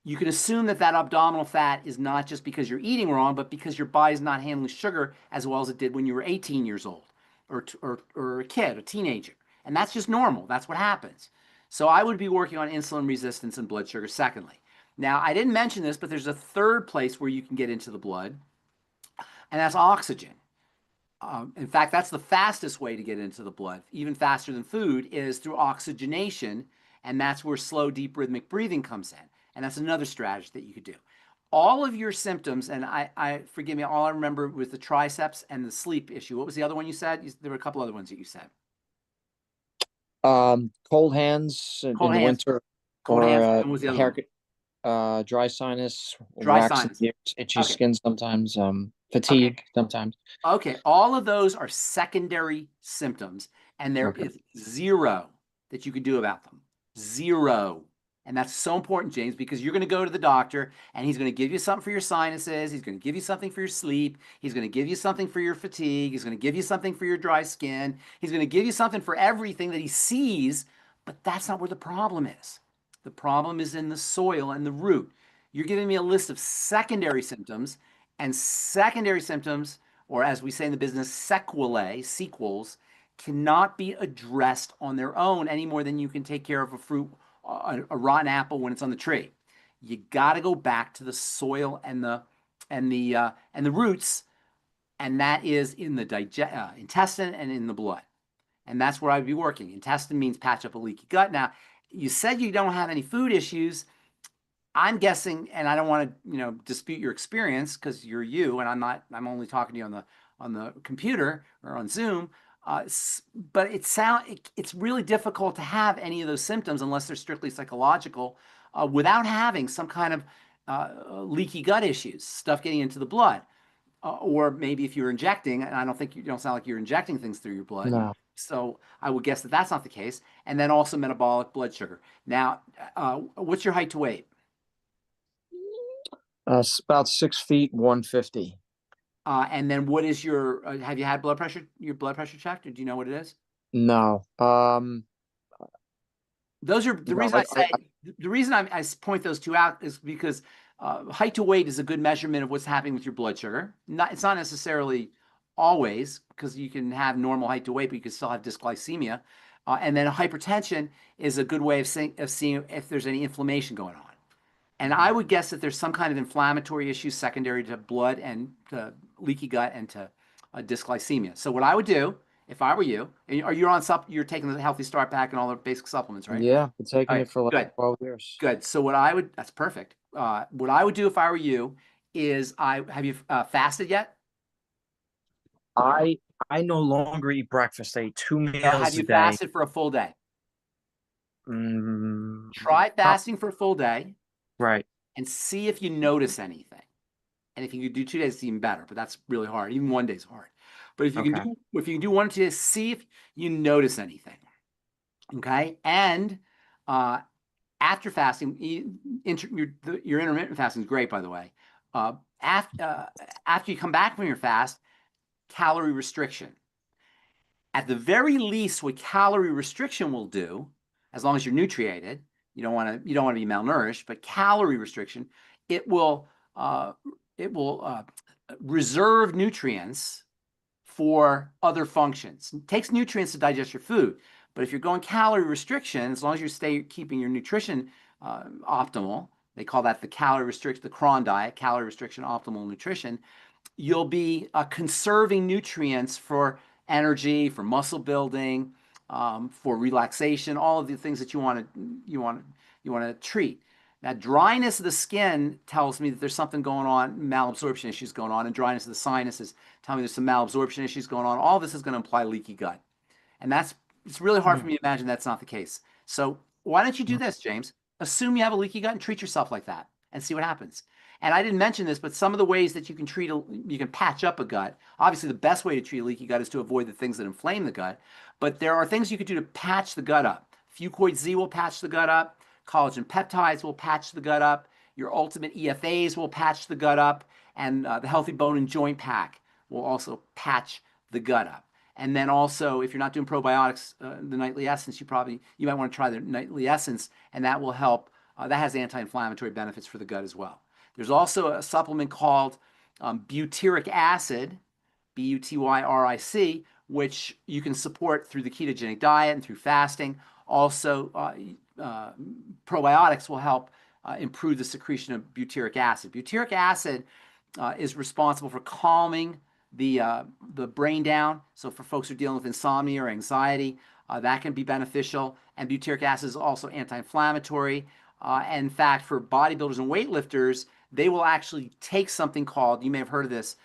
You can assume that abdominal fat is not just because you're eating wrong, but because your body's not handling sugar as well as it did when you were 18 years old or a kid, a teenager. And that's just normal. That's what happens. So I would be working on insulin resistance and blood sugar secondly. Now, I didn't mention this, but there's a third place where you can get into the blood, and that's oxygen. In fact, that's the fastest way to get into the blood, even faster than food, is through oxygenation, and that's where slow, deep, rhythmic breathing comes in. And that's another strategy that you could do. all of your symptoms, and I forgive me, all I remember was the triceps and the sleep issue. What was the other one you said? There were a couple other ones that you said. Cold hands Cold in the hands, winter, cold or hands, and what was the other one? haircut, dry sinus, Dry wax in sinus. the ears, itchy Okay. skin sometimes, Okay. fatigue sometimes. Okay. All of those are secondary symptoms, and there Okay. is zero that you could do about them. Zero. And that's so important, James, because you're going to go to the doctor and he's going to give you something for your sinuses. He's going to give you something for your sleep. He's going to give you something for your fatigue. He's going to give you something for your dry skin. He's going to give you something for everything that he sees, but that's not where the problem is. The problem is in the soil and the root. You're giving me a list of secondary symptoms, and secondary symptoms, or as we say in the business, sequelae, sequels, cannot be addressed on their own any more than you can take care of a fruit, a rotten apple when it's on the tree. You got to go back to the soil and the roots, and that is in the intestine and in the blood. And that's where I'd be working. Intestine means patch up a leaky gut. Now, you said you don't have any food issues. I'm guessing, and I don't want to, dispute your experience because you're you, and I'm only talking to you on the computer or on Zoom. But it's really difficult to have any of those symptoms unless they're strictly psychological, without having some kind of leaky gut issues, stuff getting into the blood, or maybe if you're injecting, and I don't think you don't sound like you're injecting things through your blood. No. So I would guess that that's not the case. And then also metabolic blood sugar. Now, what's your height to weight? About 6 feet, 150. And then what is have you had your blood pressure checked, or do you know what it is? No. Those are the No, reason the reason I point those two out is because height to weight is a good measurement of what's happening with your blood sugar. It's not necessarily always, because you can have normal height to weight, but you can still have dysglycemia. And then hypertension is a good way of seeing if there's any inflammation going on. And I would guess that there's some kind of inflammatory issue secondary to blood and to leaky gut and to dysglycemia. So what I would do if I were you, and you're taking the Healthy Start Pack and all the basic supplements, right? Yeah, been taking All right, it for like good, 12 years. good. So that's perfect. What I would do if I were you is have you fasted yet? I I no longer eat breakfast. I eat two Have meals a you day. fasted for a full day? Mm, Try fasting for a full day right. and see if you notice anything. And if you could do 2 days, it's even better, but that's really hard. Even one day is hard. But if you can Okay. do 1 or 2 days, see if you notice anything. Okay. And after fasting, your intermittent fasting is great, by the way. After you come back from your fast, calorie restriction. At the very least, what calorie restriction will do, as long as you're nutriated, you don't want to be malnourished, but calorie restriction, it will uh, reserve nutrients for other functions. It takes nutrients to digest your food, but if you're going calorie restriction, as long as you keeping your nutrition optimal, they call that the Cron diet, calorie restriction optimal nutrition, you'll be conserving nutrients for energy, for muscle building, for relaxation, all of the things that you want to treat. Now, dryness of the skin tells me that there's something going on, malabsorption issues going on, and dryness of the sinuses tell me there's some malabsorption issues going on. All this is going to imply leaky gut. And it's really hard for me to imagine that's not the case. So why don't you do this, James? Assume you have a leaky gut and treat yourself like that and see what happens. And I didn't mention this, but some of the ways that you can patch up a gut. Obviously, the best way to treat a leaky gut is to avoid the things that inflame the gut. But there are things you could do to patch the gut up. FucoidZ will patch the gut up. Collagen peptides will patch the gut up. Your ultimate EFAs will patch the gut up. And the Healthy Bone and Joint Pack will also patch the gut up. And then also, if you're not doing probiotics, the Nightly Essence, you might want to try the Nightly Essence, and that will help. That has anti-inflammatory benefits for the gut as well. There's also a supplement called butyric acid, BUTYRIC, which you can support through the ketogenic diet and through fasting. Also, probiotics will help improve the secretion of butyric acid. Butyric acid is responsible for calming the brain down. So for folks who are dealing with insomnia or anxiety, that can be beneficial. And butyric acid is also anti-inflammatory. And in fact, for bodybuilders and weightlifters, they will actually take something called, you may have heard of this,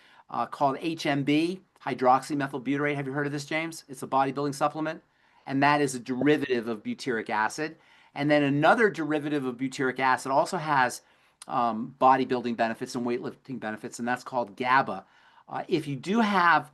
called HMB, hydroxymethylbutyrate. Have you heard of this, James? It's a bodybuilding supplement, and that is a derivative of butyric acid. And then another derivative of butyric acid also has bodybuilding benefits and weightlifting benefits, and that's called GABA. If you do have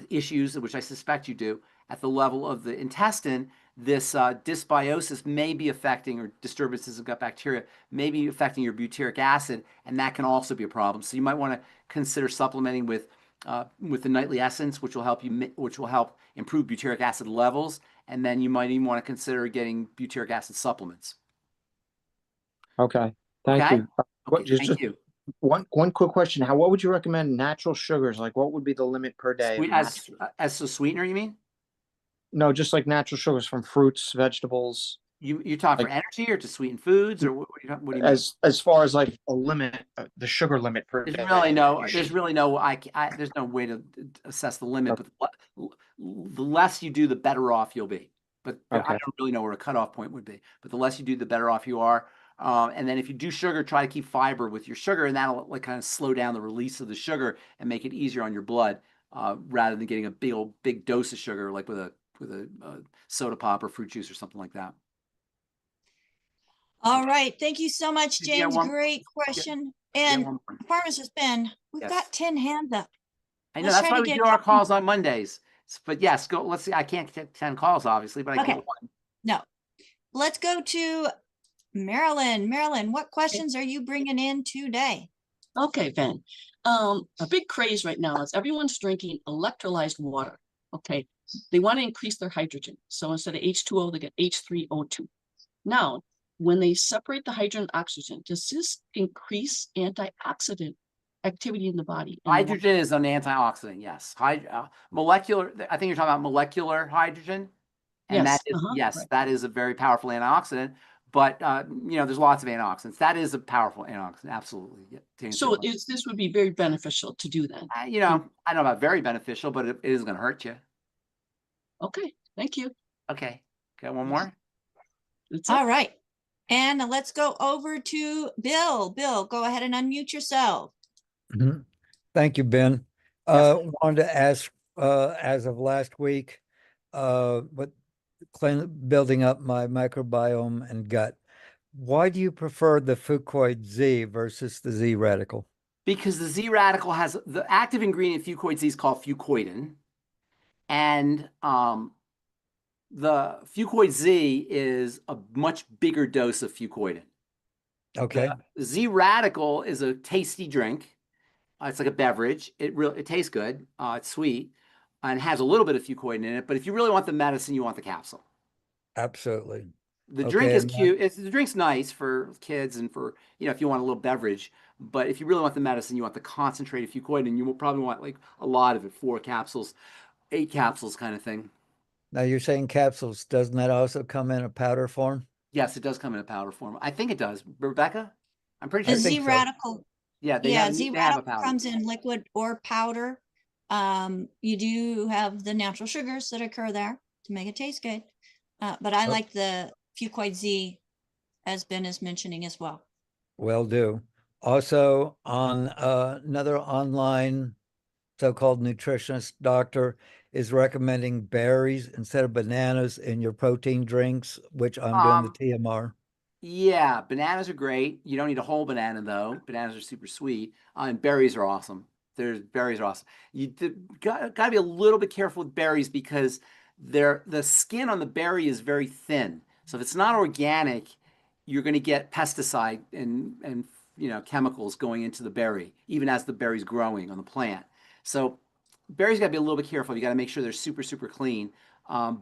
issues, which I suspect you do, at the level of the intestine, this dysbiosis may be affecting, or disturbances of gut bacteria may be affecting your butyric acid, and that can also be a problem. So you might want to consider supplementing with the nightly essence, which will help improve butyric acid levels, and then you might even want to consider getting butyric acid supplements. Okay. Thank Okay? you. Okay, thank you. One quick question. What would you recommend natural sugars? Like what would be the limit per day of As a sweetener, you mean? No, just like natural sugars from fruits, vegetables. You talk for energy or to sweeten foods, or what do you mean? As far as like a limit, the sugar limit per There's day. there's no way to assess the limit, but the less you do, the better off you'll be. But I don't really know where a cutoff point would be. But the less you do, the better off you are. And then if you do sugar, try to keep fiber with your sugar, and that'll like kind of slow down the release of the sugar and make it easier on your blood, rather than getting a big dose of sugar like with a soda pop or fruit juice or something like that. All right. Thank you so much, James. Great question. And Pharmacist Ben, we've got 10 hands up. I know, that's why we do our calls on Mondays. But yes, go. Let's see. I can't get 10 calls, obviously, but I can get one. No. Let's go to Marilyn. Marilyn, what questions are you bringing in today? Okay, Ben. A big craze right now is everyone's drinking electrolyzed water. Okay. They want to increase their hydrogen. So instead of H2O, they get H3O2. Now, when they separate the hydrogen and oxygen, does this increase antioxidant activity in the body? Hydrogen is an antioxidant, yes. Molecular, I think you're talking about molecular hydrogen. And yes, that is, yes, right. That is a very powerful antioxidant. But, there's lots of antioxidants. That is a powerful antioxidant, absolutely. Yeah, so this would be very beneficial to do that. I don't know about very beneficial, but it is going to hurt you. Okay, thank you. Okay, got one more? All right. And let's go over to Bill. Bill, go ahead and unmute yourself. Thank you, Ben. Wanted to ask, as of last week, building up my microbiome and gut, why do you prefer the FucoidZ versus the Z radical? Because the Z radical has the active ingredient FucoidZ is called fucoidin, and the FucoidZ is a much bigger dose of fucoidin. Okay. The Z radical is a tasty drink. It's like a beverage. It tastes good. It's sweet and has a little bit of fucoidin in it. But if you really want the medicine, you want the capsule. Absolutely. The drink is cute. The drink's nice for kids and for, if you want a little beverage. But if you really want the medicine, you want the concentrated fucoidin. You will probably want like a lot of it, 4 capsules, 8 capsules kind of thing. Now you're saying capsules. Doesn't that also come in a powder form? Yes, it does come in a powder form. I think it does. Rebecca? I'm pretty sure. The Z radical. Yeah, Z radical comes in liquid or powder. You do have the natural sugars that occur there to make it taste good. But I like the FucoidZ, as Ben is mentioning as well. Will do. Also, on another online so-called nutritionist doctor is recommending berries instead of bananas in your protein drinks, which I'm doing the TMR. Yeah, bananas are great. You don't need a whole banana though. Bananas are super sweet, and berries are awesome. Berries are awesome. You got to be a little bit careful with berries because the skin on the berry is very thin. So if it's not organic, you're going to get pesticide and chemicals going into the berry, even as the berry's growing on the plant. So berries got to be a little bit careful. You got to make sure they're super, super clean. And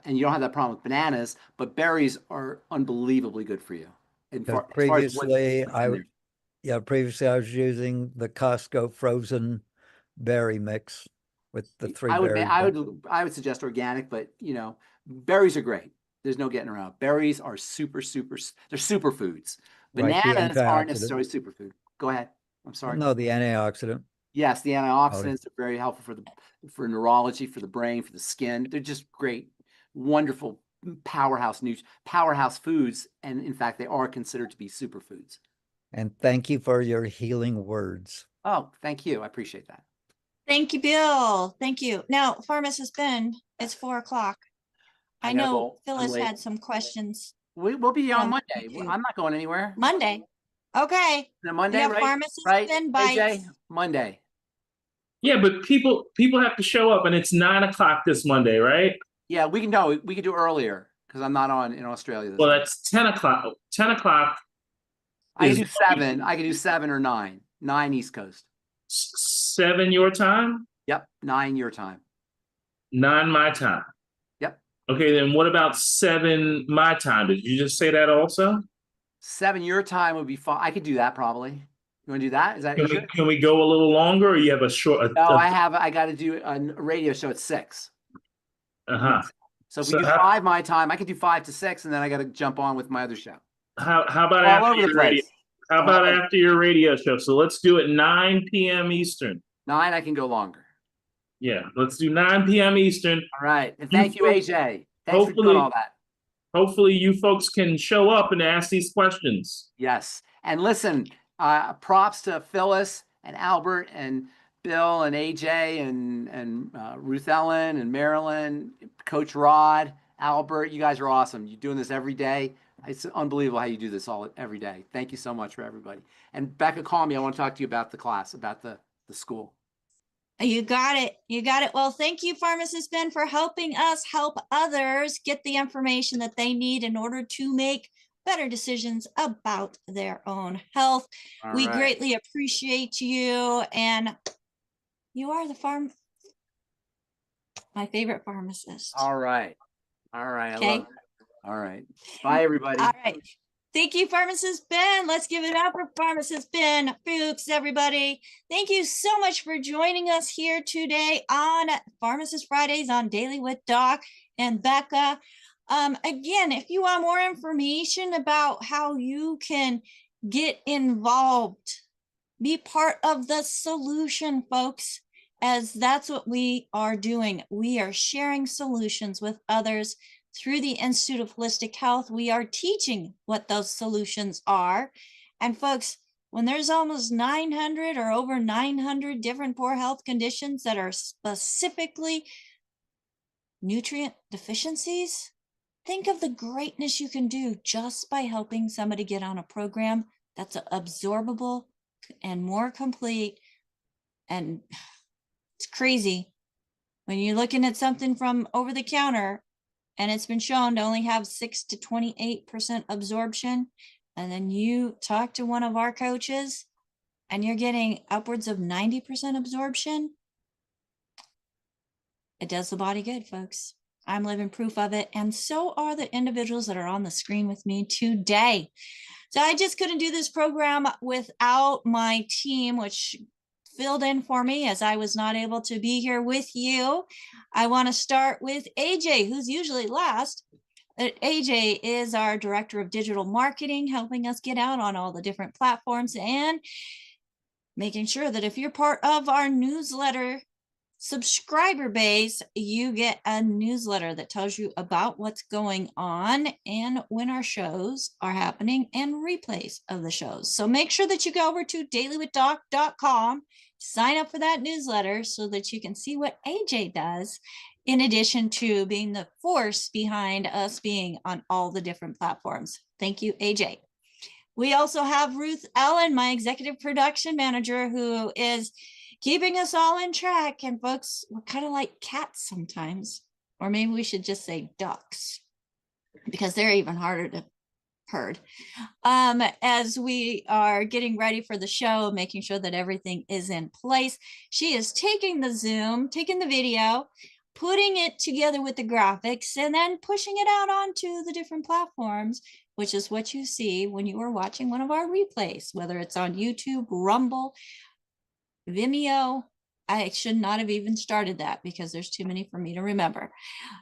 you don't have that problem with bananas, but berries are unbelievably good for you. And previously I was using the Costco frozen berry mix with the 3 berries. I would suggest organic, but berries are great. There's no getting around. Berries are super, they're superfoods. Bananas aren't necessarily superfood. Go ahead. I'm sorry. No, the antioxidant. Yes, the antioxidants are very helpful for neurology, for the brain, for the skin. They're just great, wonderful powerhouse foods, and in fact, they are considered to be superfoods. And thank you for your healing words. Oh, thank you. I appreciate that. Thank you, Bill. Thank you. Now, Pharmacist Ben, it's 4 o'clock. I I gotta know go. I'm Phyllis late. had some questions We'll be on from Monday. YouTube. I'm not going anywhere. Monday. Okay. Is it We Monday, have right? Pharmacist Right, Ben AJ? bites. Monday. Yeah, but people have to show up, and it's 9 o'clock this Monday, right? Yeah, we can do earlier because I'm not on in Australia this Well, week. that's 10 o'clock. 10 o'clock I can is do 7. I can do 7 or 9. 9 East Coast. 7 your time, Yep, 9 your time. 9 my time. Yep. Okay, then what about 7 my time? Did you just say that also? 7 your time would be fine. I could do that probably. You want to do that? Is that Can easier? we go a little longer, or you have a short? No, I got to do a radio show at 6. Uh-huh. So if So we do how- 5 my time, I could do 5 to 6, and then I got to jump on with my other show. How about All after over the your radio? place. How All about over. after your radio show? So let's do it 9 p.m. Eastern. 9, I can go longer. Yeah, let's do 9 p.m. Eastern. All right. And thank you, folks- AJ. Thanks for doing hopefully- all that. Hopefully you folks can show up and ask these questions. Yes. And listen, props to Phyllis and Albert and Bill and AJ and Ruth Ellen and Marilyn, Coach Rod, Albert. You guys are awesome. You're doing this every day. It's unbelievable how you do this every day. Thank you so much for everybody. And Becca, call me. I want to talk to you about the class, about the school. You got it. You got it. Well, thank you, Pharmacist Ben, for helping us help others get the information that they need in order to make better decisions about their own health. All We right. greatly appreciate you. And you are my favorite pharmacist. All right. All right. Okay. I love it. All right. Bye, everybody. All right. Thank you, Pharmacist Ben. Let's give it up for Pharmacist Ben Fuchs, everybody. Thank you so much for joining us here today on Pharmacist Fridays on Daily with Doc and Becca. Again, if you want more information about how you can get involved, be part of the solution, folks, as that's what we are doing. We are sharing solutions with others. Through the Institute of Holistic Health, we are teaching what those solutions are. And folks, when there's almost 900 or over 900 different poor health conditions that are specifically nutrient deficiencies, think of the greatness you can do just by helping somebody get on a program that's absorbable and more complete. And it's crazy when you're looking at something from over the counter and it's been shown to only have 6 to 28% absorption. And then you talk to one of our coaches and you're getting upwards of 90% absorption. It does the body good, folks. I'm living proof of it. And so are the individuals that are on the screen with me today. So I just couldn't do this program without my team, which filled in for me as I was not able to be here with you. I want to start with AJ, who's usually last. AJ is our director of digital marketing, helping us get out on all the different platforms and making sure that if you're part of our newsletter subscriber base, you get a newsletter that tells you about what's going on and when our shows are happening and replays of the shows. So make sure that you go over to dailywithdoc.com, sign up for that newsletter so that you can see what AJ does, in addition to being the force behind us being on all the different platforms. Thank you, AJ. We also have Ruth Ellen, my executive production manager, who is keeping us all in track. And folks, we're kind of like cats sometimes, or maybe we should just say ducks, because they're even harder to herd. As we are getting ready for the show, making sure that everything is in place, she is taking the Zoom, taking the video, putting it together with the graphics, and then pushing it out onto the different platforms, which is what you see when you are watching one of our replays, whether it's on YouTube, Rumble, Vimeo. I should not have even started that because there's too many for me to remember.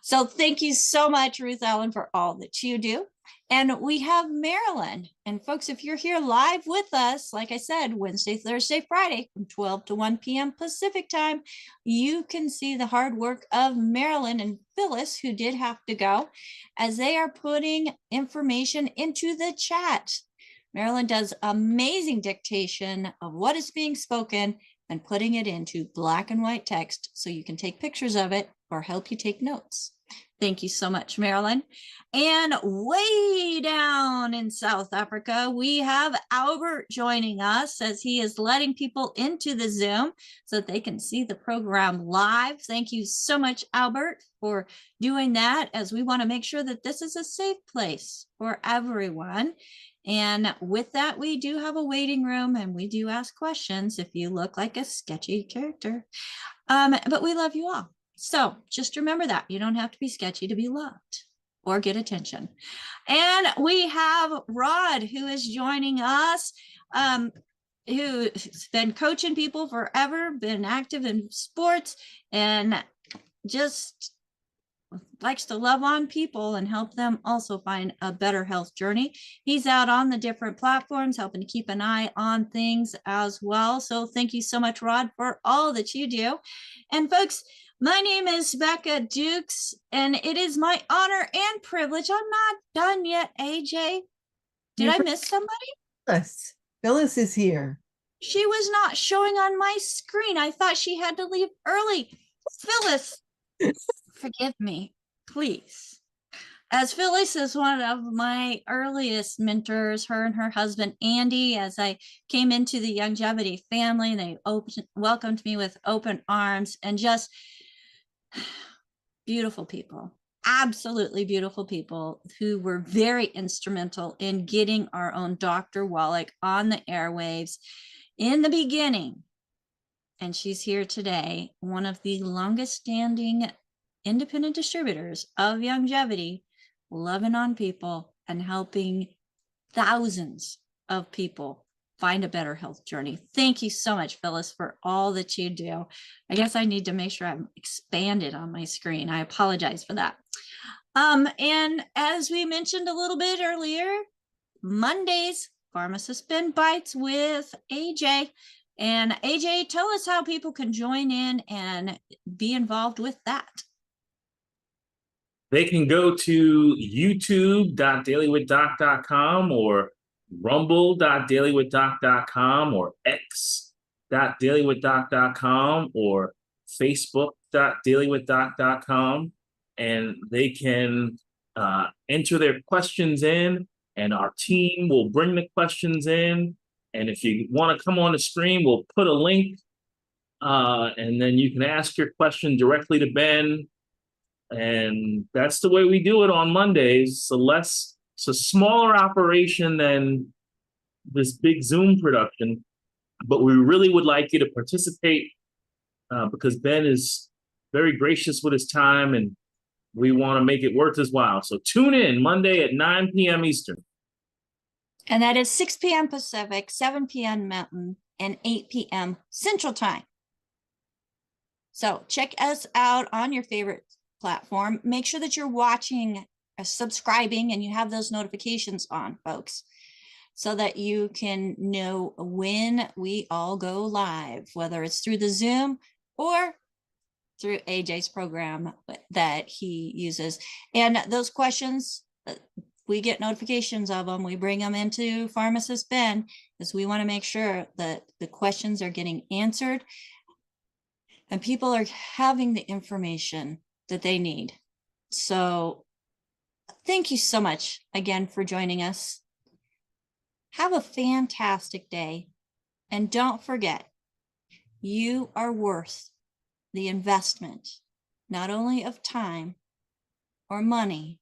So thank you so much, Ruth Ellen, for all that you do. And we have Marilyn. And folks, if you're here live with us, like I said, Wednesday, Thursday, Friday, from 12 to 1 p.m. Pacific time, you can see the hard work of Marilyn and Phyllis, who did have to go, as they are putting information into the chat. Marilyn does amazing dictation of what is being spoken and putting it into black and white text so you can take pictures of it or help you take notes. Thank you so much, Marilyn. And way down in South Africa, we have Albert joining us as he is letting people into the Zoom so that they can see the program live. Thank you so much, Albert, for doing that, as we want to make sure that this is a safe place for everyone. And with that, we do have a waiting room and we do ask questions if you look like a sketchy character. But we love you all. So just remember that you don't have to be sketchy to be loved or get attention. And we have Rod, who is joining us, who's been coaching people forever, been active in sports, and just likes to love on people and help them also find a better health journey. He's out on the different platforms, helping to keep an eye on things as well. So thank you so much, Rod, for all that you do. And folks, my name is Becca Dukes, and it is my honor and privilege. I'm not done yet, AJ. Did I miss somebody? Phyllis. Phyllis is here. She was not showing on my screen. I thought she had to leave early. Phyllis, forgive me, please. As Phyllis is one of my earliest mentors, her and her husband, Andy, as I came into the Longevity family, they welcomed me with open arms, and just beautiful people, absolutely beautiful people who were very instrumental in getting our own Dr. Wallach on the airwaves in the beginning. And she's here today, one of the longest standing independent distributors of Longevity, loving on people and helping thousands of people find a better health journey. Thank you so much, Phyllis, for all that you do. I guess I need to make sure I'm expanded on my screen. I apologize for that. And as we mentioned a little bit earlier, Mondays, Pharmacist Ben Bites with AJ. And AJ, tell us how people can join in and be involved with that. They can go to youtube.dailywithdoc.com or rumble.dailywithdoc.com or x.dailywithdoc.com or facebook.dailywithdoc.com, and they can enter their questions in, and our team will bring the questions in. And if you want to come on the screen, we'll put a link, and then you can ask your question directly to Ben. And that's the way we do it on Mondays. It's a smaller operation than this big Zoom production, but we really would like you to participate because Ben is very gracious with his time, and we want to make it worth his while. So tune in Monday at 9 p.m. Eastern. And that is 6 p.m. Pacific, 7 p.m. Mountain, and 8 p.m. Central Time. So check us out on your favorite platform. Make sure that you're watching, subscribing, and you have those notifications on, folks, so that you can know when we all go live, whether it's through the Zoom or through AJ's program that he uses. And those questions, we get notifications of them. We bring them into Pharmacist Ben because we want to make sure that the questions are getting answered and people are having the information that they need. So thank you so much again for joining us. Have a fantastic day. And don't forget, you are worth the investment, not only of time or money,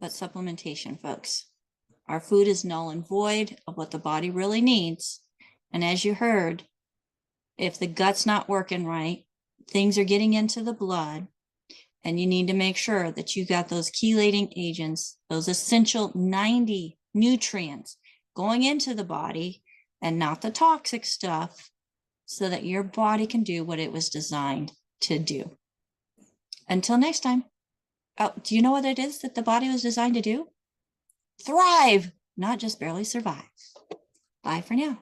but supplementation, folks. Our food is null and void of what the body really needs. And as you heard, if the gut's not working right, things are getting into the blood, and you need to make sure that you got those chelating agents, those essential 90 nutrients going into the body and not the toxic stuff, so that your body can do what it was designed to do. Until next time. Oh, do you know what it is that the body was designed to do? Thrive, not just barely survive. Bye for now.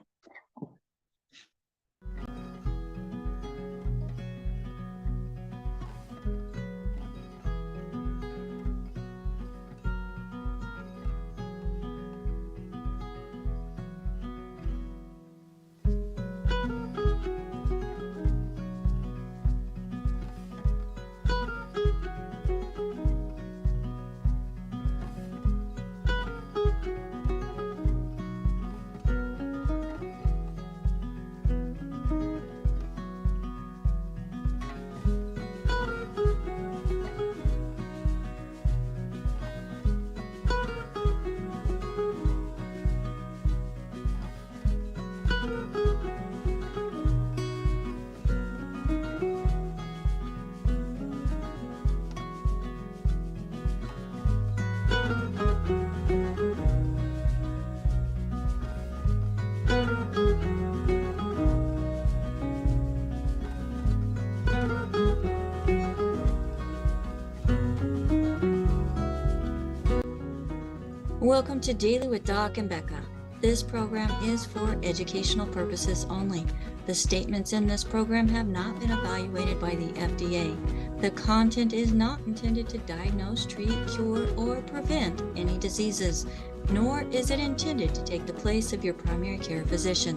Welcome to Daily with Doc and Becca. This program is for educational purposes only. The statements in this program have not been evaluated by the FDA. The content is not intended to diagnose, treat, cure, or prevent any diseases, nor is it intended to take the place of your primary care physician.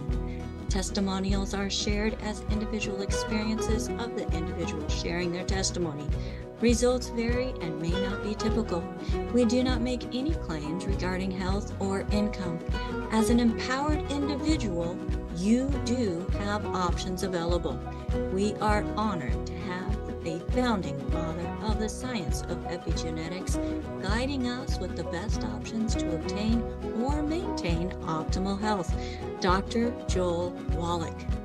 Testimonials are shared as individual experiences of the individual sharing their testimony. Results vary and may not be typical. We do not make any claims regarding health or income. As an empowered individual, you do have options available. We are honored to have a founding father of the science of epigenetics guiding us with the best options to obtain or maintain optimal health, Dr. Joel Wallach.